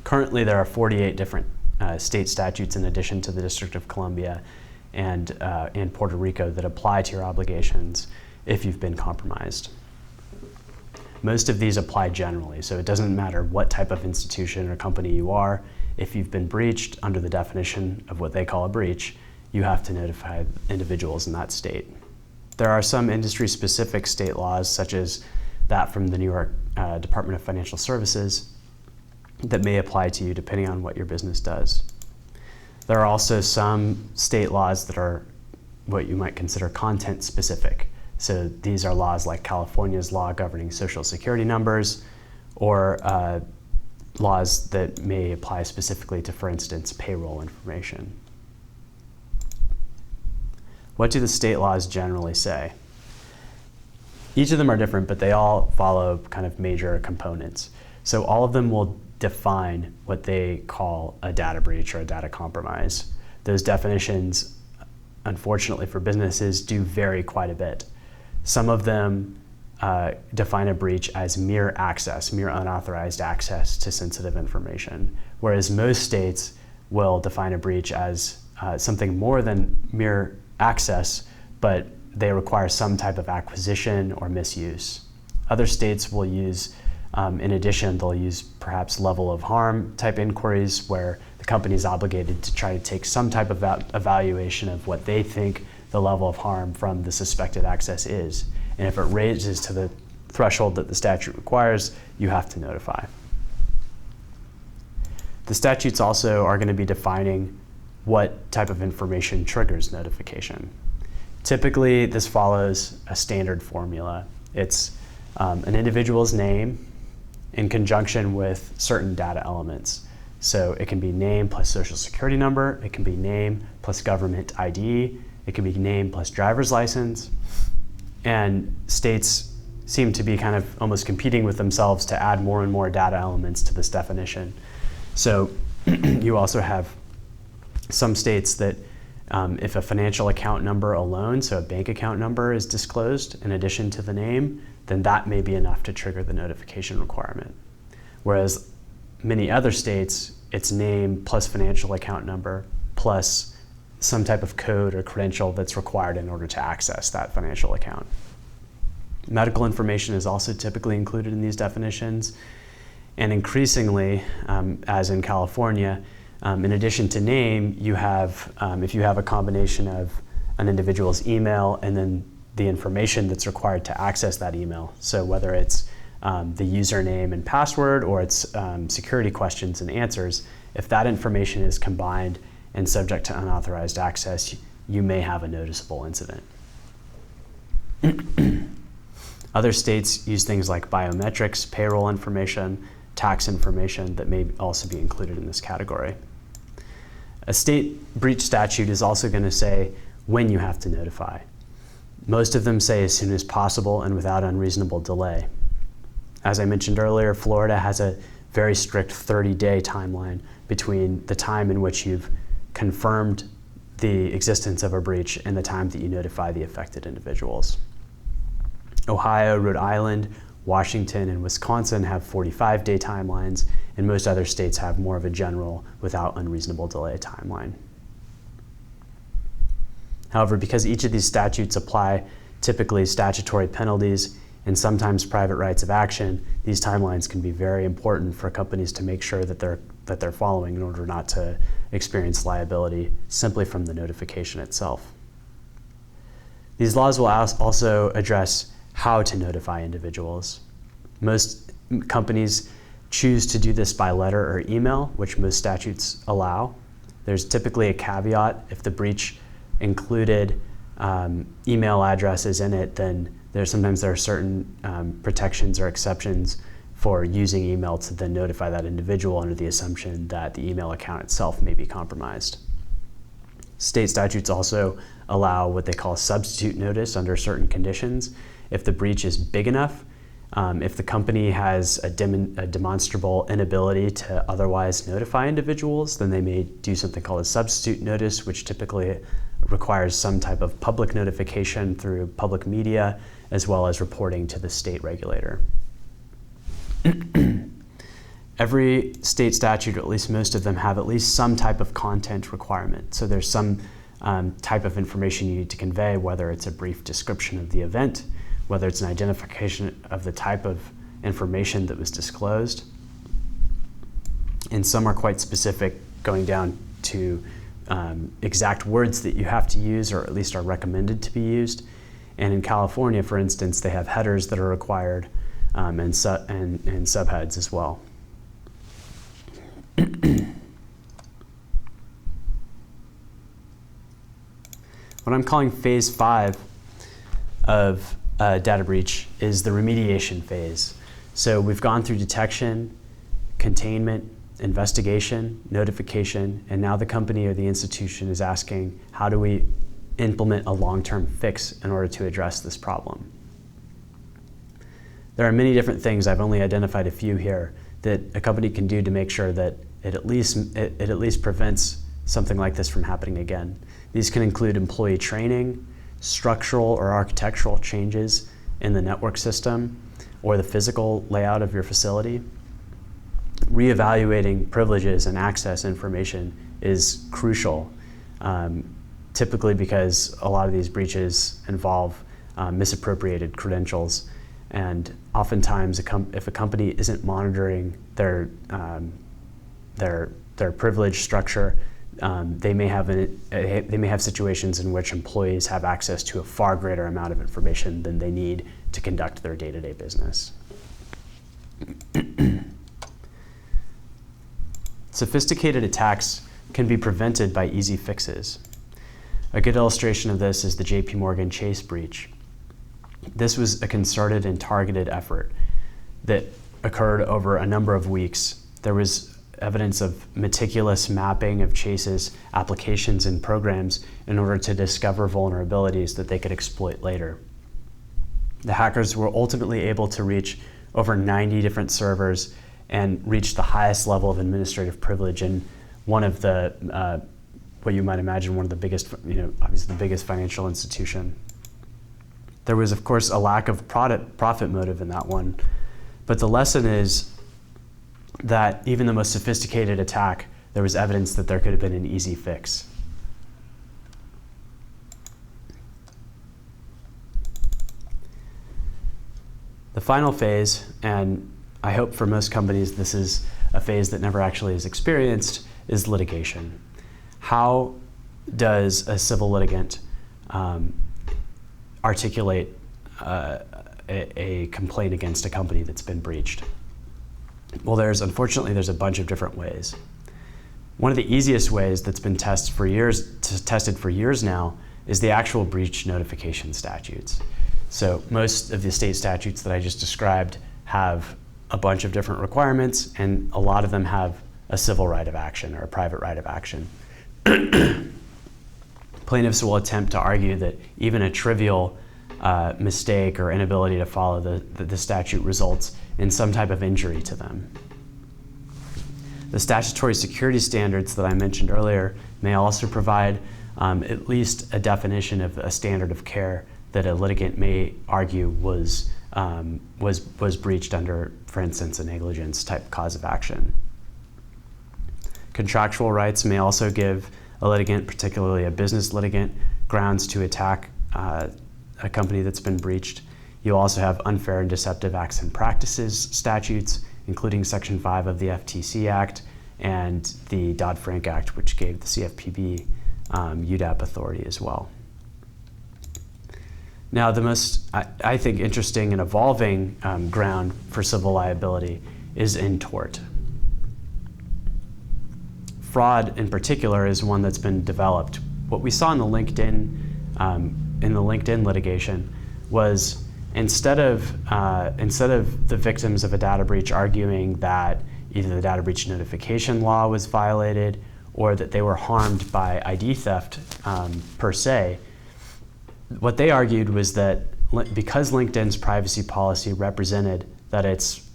Currently, there are 48 different state statutes in addition to the District of Columbia and Puerto Rico that apply to your obligations if you've been compromised. Most of these apply generally, so it doesn't matter what type of institution or company you are. If you've been breached under the definition of what they call a breach, you have to notify individuals in that state. There are some industry-specific state laws, such as that from the New York Department of Financial Services, that may apply to you depending on what your business does. There are also some state laws that are what you might consider content-specific. So these are laws like California's law governing Social Security numbers, or laws that may apply specifically to, for instance, payroll information. What do the state laws generally say? Each of them are different, but they all follow kind of major components. So all of them will define what they call a data breach or a data compromise. Those definitions, unfortunately for businesses, do vary quite a bit. Some of them define a breach as mere access, mere unauthorized access to sensitive information, whereas most states will define a breach as something more than mere access, but they require some type of acquisition or misuse. Other states will use, in addition, they'll use perhaps level of harm type inquiries where the company is obligated to try to take some type of evaluation of what they think the level of harm from the suspected access is. And if it raises to the threshold that the statute requires, you have to notify. The statutes also are going to be defining what type of information triggers notification. Typically, this follows a standard formula. It's an individual's name in conjunction with certain data elements. So it can be name plus social security number, it can be name plus government ID, it can be name plus driver's license, and states seem to be kind of almost competing with themselves to add more and more data elements to this definition. So you also have some states that if a financial account number alone, so a bank account number, is disclosed in addition to the name, then that may be enough to trigger the notification requirement. Whereas many other states, it's name plus financial account number plus some type of code or credential that's required in order to access that financial account. Medical information is also typically included in these definitions. And increasingly, as in California, in addition to name, you have, if you have a combination of an individual's email and then the information that's required to access that email, so whether it's the username and password or it's security questions and answers, if that information is combined and subject to unauthorized access, you may have a noticeable incident. Other states use things like biometrics, payroll information, tax information that may also be included in this category. A state breach statute is also going to say when you have to notify. Most of them say as soon as possible and without unreasonable delay. As I mentioned earlier, Florida has a very strict 30-day timeline between the time in which you've confirmed the existence of a breach and the time that you notify the affected individuals. Ohio, Rhode Island, Washington, and Wisconsin have 45-day timelines, and most other states have more of a general without unreasonable delay timeline. However, because each of these statutes apply typically statutory penalties and sometimes private rights of action, these timelines can be very important for companies to make sure that they're following in order not to experience liability simply from the notification itself. These laws will also address how to notify individuals. Most companies choose to do this by letter or email, which most statutes allow. There's typically a caveat. If the breach included email addresses in it, then sometimes there are certain protections or exceptions for using email to then notify that individual under the assumption that the email account itself may be compromised. State statutes also allow what they call substitute notice under certain conditions. If the breach is big enough, if the company has a demonstrable inability to otherwise notify individuals, then they may do something called a substitute notice, which typically requires some type of public notification through public media, as well as reporting to the state regulator. Every state statute, or at least most of them, have at least some type of content requirement. So there's some type of information you need to convey, whether it's a brief description of the event, whether it's an identification of the type of information that was disclosed. And some are quite specific, going down to exact words that you have to use, or at least are recommended to be used. And in California, for instance, they have headers that are required and subheads as well. What I'm calling phase 5 of data breach is the remediation phase. So we've gone through detection, containment, investigation, notification, and now the company or the institution is asking, how do we implement a long-term fix in order to address this problem? There are many different things, I've only identified a few here, that a company can do to make sure that it at least prevents something like this from happening again. These can include employee training, structural or architectural changes in the network system or the physical layout of your facility. Reevaluating privileges and access information is crucial, typically because a lot of these breaches involve misappropriated credentials. And oftentimes, if a company isn't monitoring their privilege structure, they may have situations in which employees have access to a far greater amount of information than they need to conduct their day-to-day business. Sophisticated attacks can be prevented by easy fixes. A good illustration of this is the JP Morgan Chase breach. This was a concerted and targeted effort that occurred over a number of weeks. There was evidence of meticulous mapping of Chase's applications and programs in order to discover vulnerabilities that they could exploit later. The hackers were ultimately able to reach over 90 different servers and reach the highest level of administrative privilege in one of the, what you might imagine, one of the biggest, obviously the biggest financial institution. There was, of course, a lack of profit motive in that one, but the lesson is that even the most sophisticated attack, there was evidence that there could have been an easy fix. The final phase, and I hope for most companies this is a phase that never actually is experienced, is litigation. How does a civil litigant articulate a complaint against a company that's been breached? Well, unfortunately, there's a bunch of different ways. One of the easiest ways that's been tested for years now is the actual breach notification statutes. So most of the state statutes that I just described have a bunch of different requirements, and a lot of them have a civil right of action or a private right of action. Plaintiffs will attempt to argue that even a trivial mistake or inability to follow the statute results in some type of injury to them. The statutory security standards that I mentioned earlier may also provide at least a definition of a standard of care that a litigant may argue was breached under, for instance, a negligence type cause of action. Contractual rights may also give a litigant, particularly a business litigant, grounds to attack a company that's been breached. You also have unfair and deceptive acts and practices statutes, including Section 5 of the FTC Act and the Dodd-Frank Act, which gave the CFPB UDAP authority as well. Now, the most, I think, interesting and evolving ground for civil liability is in tort. Fraud, in particular, is one that's been developed. What we saw in the LinkedIn litigation was instead of the victims of a data breach arguing that either the data breach notification law was violated or that they were harmed by ID theft per se, what they argued was that because LinkedIn's privacy policy represented that its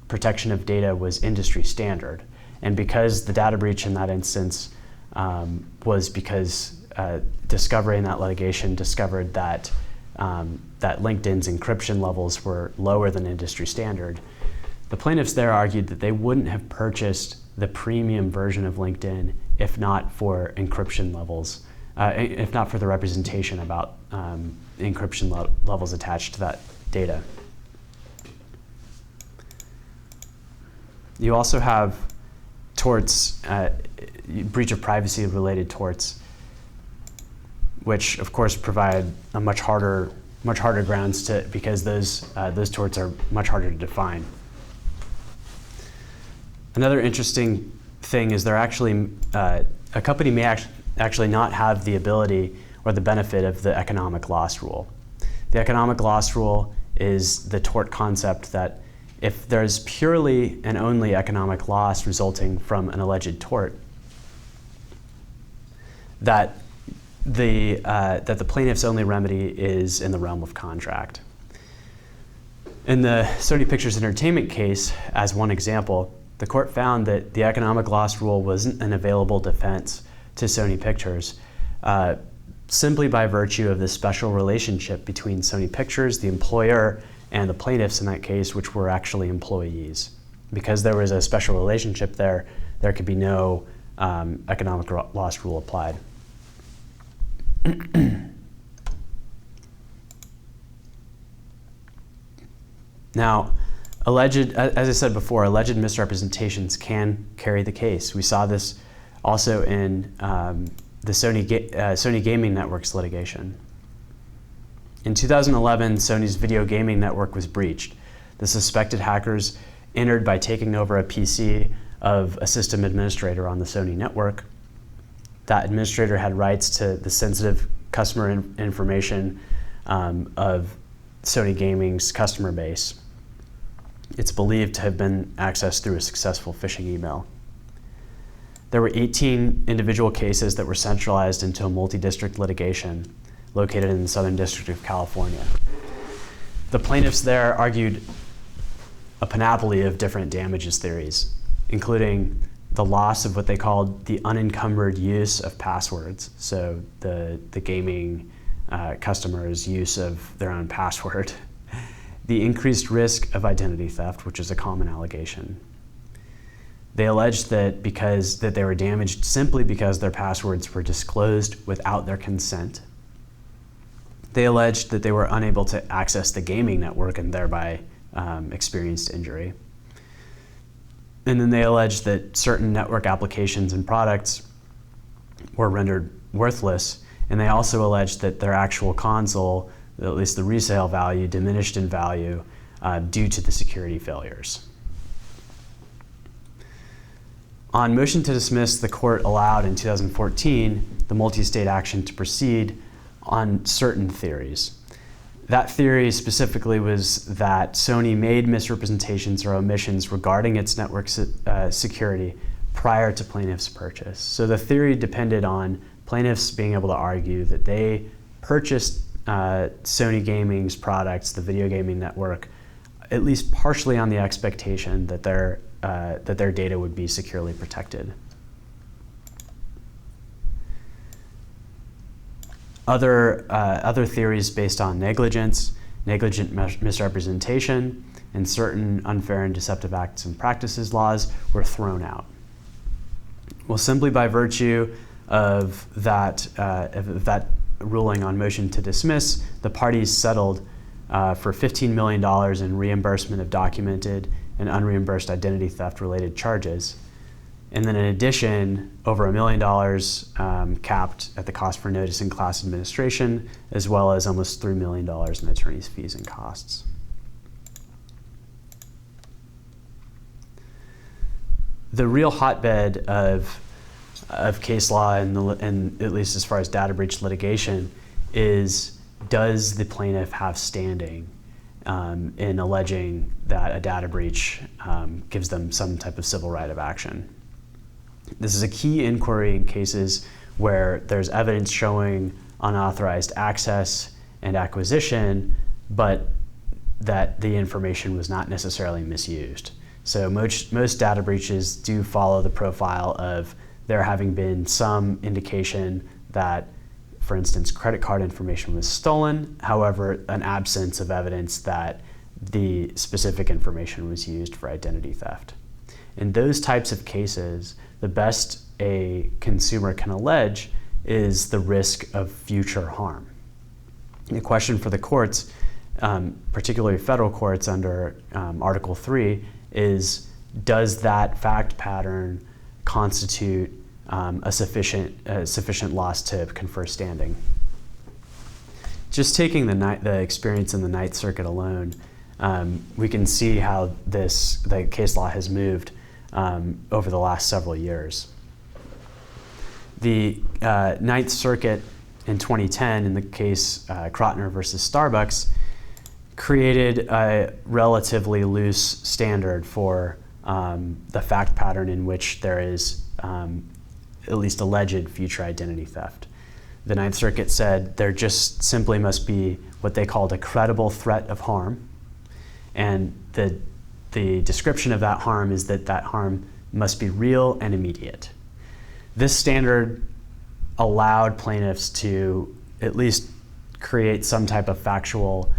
protection of data was industry standard, and because the data breach in that instance was because discovery in that litigation discovered that LinkedIn's encryption levels were lower than industry standard, the plaintiffs there argued that they wouldn't have purchased the premium version of LinkedIn if not for encryption levels, if not for the representation about encryption levels attached to that data. You also have torts, breach of privacy related torts, which of course provide a much harder grounds to, because those torts are much harder to define. Another interesting thing is a company may actually not have the ability or the benefit of the economic loss rule. The economic loss rule is the tort concept that if there's purely and only economic loss resulting from an alleged tort, that the plaintiff's only remedy is in the realm of contract. In the Sony Pictures Entertainment case, as one example, the court found that the economic loss rule wasn't an available defense to Sony Pictures simply by virtue of the special relationship between Sony Pictures, the employer, and the plaintiffs in that case, which were actually employees. Because there was a special relationship there, there could be no economic loss rule applied. Now, as I said before, alleged misrepresentations can carry the case. We saw this also in the Sony Gaming Network's litigation. In 2011, Sony's video gaming network was breached. The suspected hackers entered by taking over a PC of a system administrator on the Sony network. That administrator had rights to the sensitive customer information of Sony Gaming's customer base. It's believed to have been accessed through a successful phishing email. There were 18 individual cases that were centralized into a multi-district litigation located in the Southern District of California. The plaintiffs there argued a panoply of different damages theories, including the loss of what they called the unencumbered use of passwords, so the gaming customers' use of their own password, the increased risk of identity theft, which is a common allegation. They alleged that they were damaged simply because their passwords were disclosed without their consent. They alleged that they were unable to access the gaming network and thereby experienced injury. And then they alleged that certain network applications and products were rendered worthless, and they also alleged that their actual console, at least the resale value, diminished in value due to the security failures. On motion to dismiss, the court allowed in 2014 the multi-state action to proceed on certain theories. That theory specifically was that Sony made misrepresentations or omissions regarding its network security prior to plaintiffs' purchase. So the theory depended on plaintiffs being able to argue that they purchased Sony Gaming's products, the video gaming network, at least partially on the expectation that their data would be securely protected. Other theories based on negligent misrepresentation, and certain unfair and deceptive acts and practices laws were thrown out. Well, simply by virtue of that ruling on motion to dismiss, the parties settled for $15 million in reimbursement of documented and unreimbursed identity theft related charges. And then in addition, over $1 million capped at the cost for notice and class administration, as well as almost $3 million in attorney's fees and costs. The real hotbed of case law, and at least as far as data breach litigation, is does the plaintiff have standing in alleging that a data breach gives them some type of civil right of action. This is a key inquiry in cases where there's evidence showing unauthorized access and acquisition, but that the information was not necessarily misused. So most data breaches do follow the profile of there having been some indication that, for instance, credit card information was stolen, however, an absence of evidence that the specific information was used for identity theft. In those types of cases, the best a consumer can allege is the risk of future harm. The question for the courts, particularly federal courts under Article 3, is does that fact pattern constitute a sufficient loss to confer standing? Just taking the experience in the Ninth Circuit alone, we can see how the case law has moved over the last several years. The Ninth Circuit in 2010, in the case Krotner versus Starbucks, created a relatively loose standard for the fact pattern in which there is at least alleged future identity theft. The Ninth Circuit said there just simply must be what they called a credible threat of harm, and the description of that harm is that harm must be real and immediate. This standard allowed plaintiffs to at least create some type of factual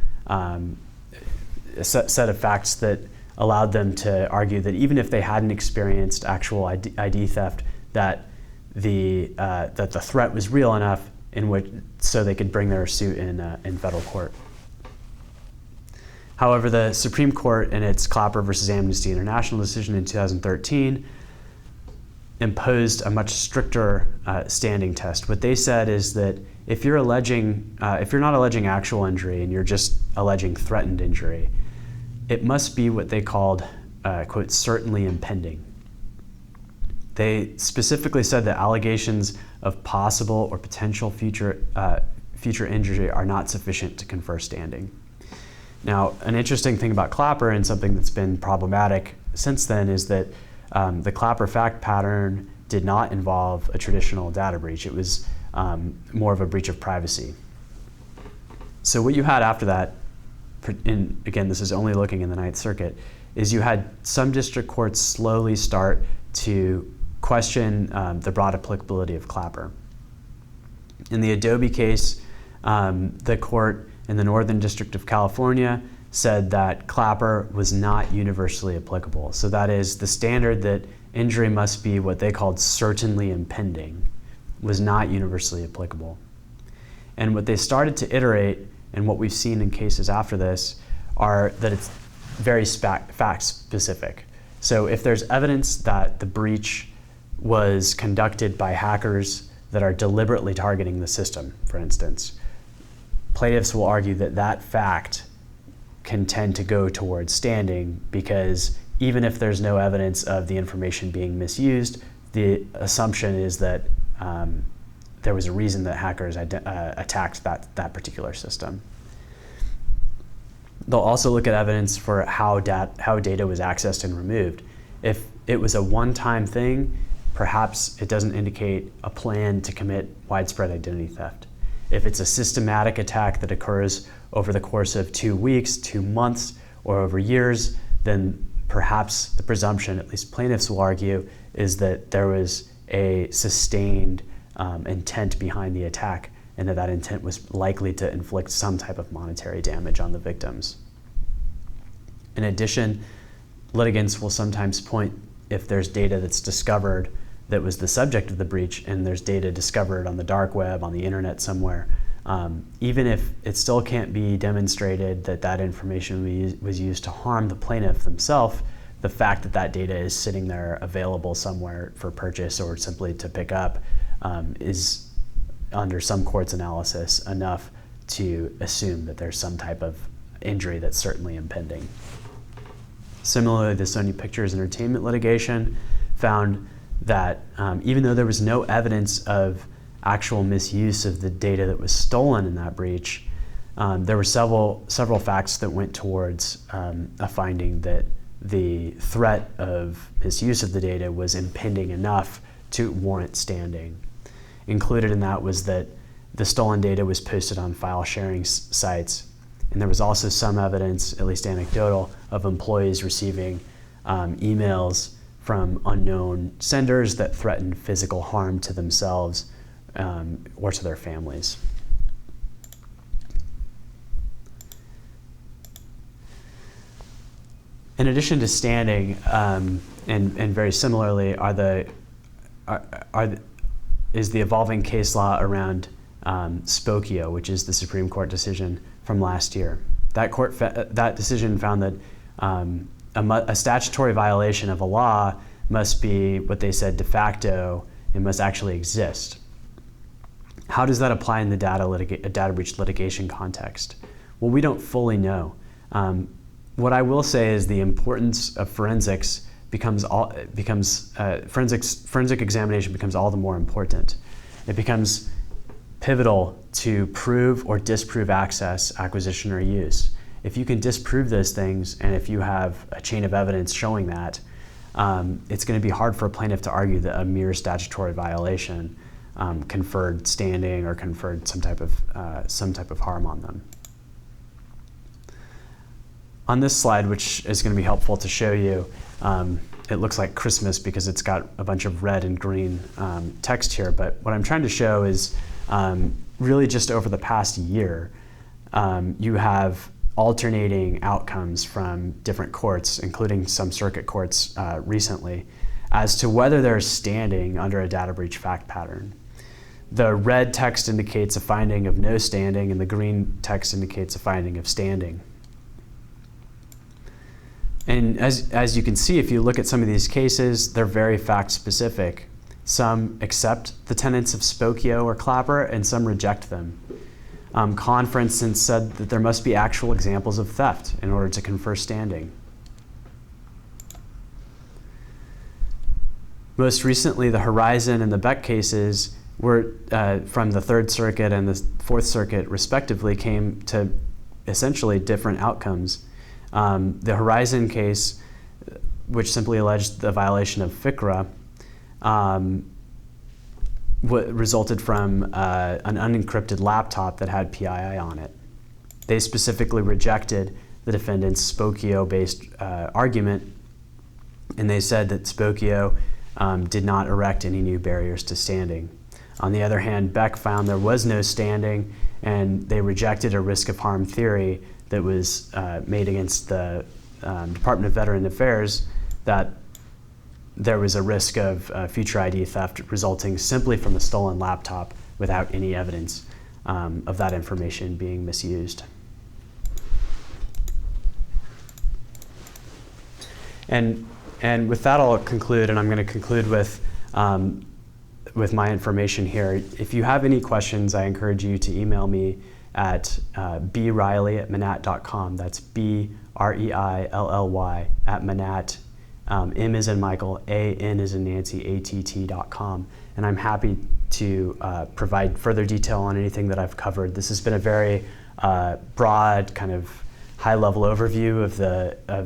set of facts that allowed them to argue that even if they hadn't experienced actual ID theft, that the threat was real enough so they could bring their suit in federal court. However, the Supreme Court, in its Clapper versus Amnesty International decision in 2013, imposed a much stricter standing test. What they said is that if you're not alleging actual injury and you're just alleging threatened injury, it must be what they called, quote, certainly impending. They specifically said that allegations of possible or potential future injury are not sufficient to confer standing. Now, an interesting thing about Clapper, and something that's been problematic since then, is that the Clapper fact pattern did not involve a traditional data breach. It was more of a breach of privacy. So what you had after that, and again, this is only looking in the Ninth Circuit, is you had some district courts slowly start to question the broad applicability of Clapper. In the Adobe case, the court in the Northern District of California said that Clapper was not universally applicable. So that is, the standard that injury must be what they called certainly impending was not universally applicable. And what they started to iterate, and what we've seen in cases after this, are that it's very fact specific. So if there's evidence that the breach was conducted by hackers that are deliberately targeting the system, for instance, plaintiffs will argue that that fact can tend to go towards standing, because even if there's no evidence of the information being misused, the assumption is that there was a reason that hackers attacked that particular system. They'll also look at evidence for how data was accessed and removed. If it was a one-time thing, perhaps it doesn't indicate a plan to commit widespread identity theft. If it's a systematic attack that occurs over the course of 2 weeks, 2 months, or over years, then perhaps the presumption, at least plaintiffs will argue, is that there was a sustained intent behind the attack, and that intent was likely to inflict some type of monetary damage on the victims. In addition, litigants will sometimes point, if there's data that's discovered that was the subject of the breach, and there's data discovered on the dark web, on the internet somewhere, even if it still can't be demonstrated that information was used to harm the plaintiff themselves, the fact that that data is sitting there available somewhere for purchase or simply to pick up is, under some court's analysis, enough to assume that there's some type of injury that's certainly impending. Similarly, the Sony Pictures Entertainment litigation found that even though there was no evidence of actual misuse of the data that was stolen in that breach, there were several facts that went towards a finding that the threat of misuse of the data was impending enough to warrant standing. Included in that was that the stolen data was posted on file sharing sites, and there was also some evidence, at least anecdotal, of employees receiving emails from unknown senders that threatened physical harm to themselves or to their families. In addition to standing, and very similarly, is the evolving case law around Spokio, which is the Supreme Court decision from last year. That decision found that a statutory violation of a law must be what they said de facto and must actually exist. How does that apply in the data breach litigation context? Well, we don't fully know. What I will say is the importance of forensics forensic examination becomes all the more important. It becomes pivotal to prove or disprove access, acquisition, or use. If you can disprove those things, and if you have a chain of evidence showing that, it's going to be hard for a plaintiff to argue that a mere statutory violation conferred standing or conferred some type of harm on them. On this slide, which is going to be helpful to show you, it looks like Christmas because it's got a bunch of red and green text here, but what I'm trying to show is really just over the past year, you have alternating outcomes from different courts, including some circuit courts recently, as to whether they're standing under a data breach fact pattern. The red text indicates a finding of no standing, and the green text indicates a finding of standing. And as you can see, if you look at some of these cases, they're very fact specific. Some accept the tenets of Spokio or Clapper, and some reject them. Kahn, for instance, said that there must be actual examples of theft in order to confer standing. Most recently, the Horizon and the Beck cases were from the Third Circuit and the Fourth Circuit, respectively, came to essentially different outcomes. The Horizon case, which simply alleged the violation of FCRA, resulted from an unencrypted laptop that had PII on it. They specifically rejected the defendant's Spokio-based argument, and they said that Spokio did not erect any new barriers to standing. On the other hand, Beck found there was no standing, and they rejected a risk of harm theory that was made against the Department of Veteran Affairs, that there was a risk of future ID theft resulting simply from a stolen laptop without any evidence of that information being misused. And with that, I'll conclude, and I'm going to conclude with my information here. If you have any questions, I encourage you to email me at breilly@manat.com. That's BREILLY @manat. M is in Michael, AN is in Nancy, ATT.com. And I'm happy to provide further detail on anything that I've covered. This has been a very broad, kind of high-level overview of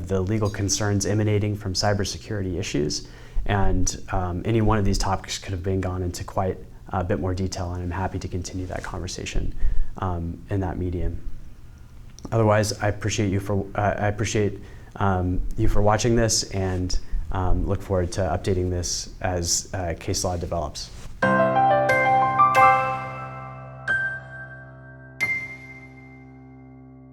the legal concerns emanating from cybersecurity issues. And any one of these topics could have been gone into quite a bit more detail, and I'm happy to continue that conversation in that medium. Otherwise, I appreciate you for watching this, and look forward to updating this as case law develops.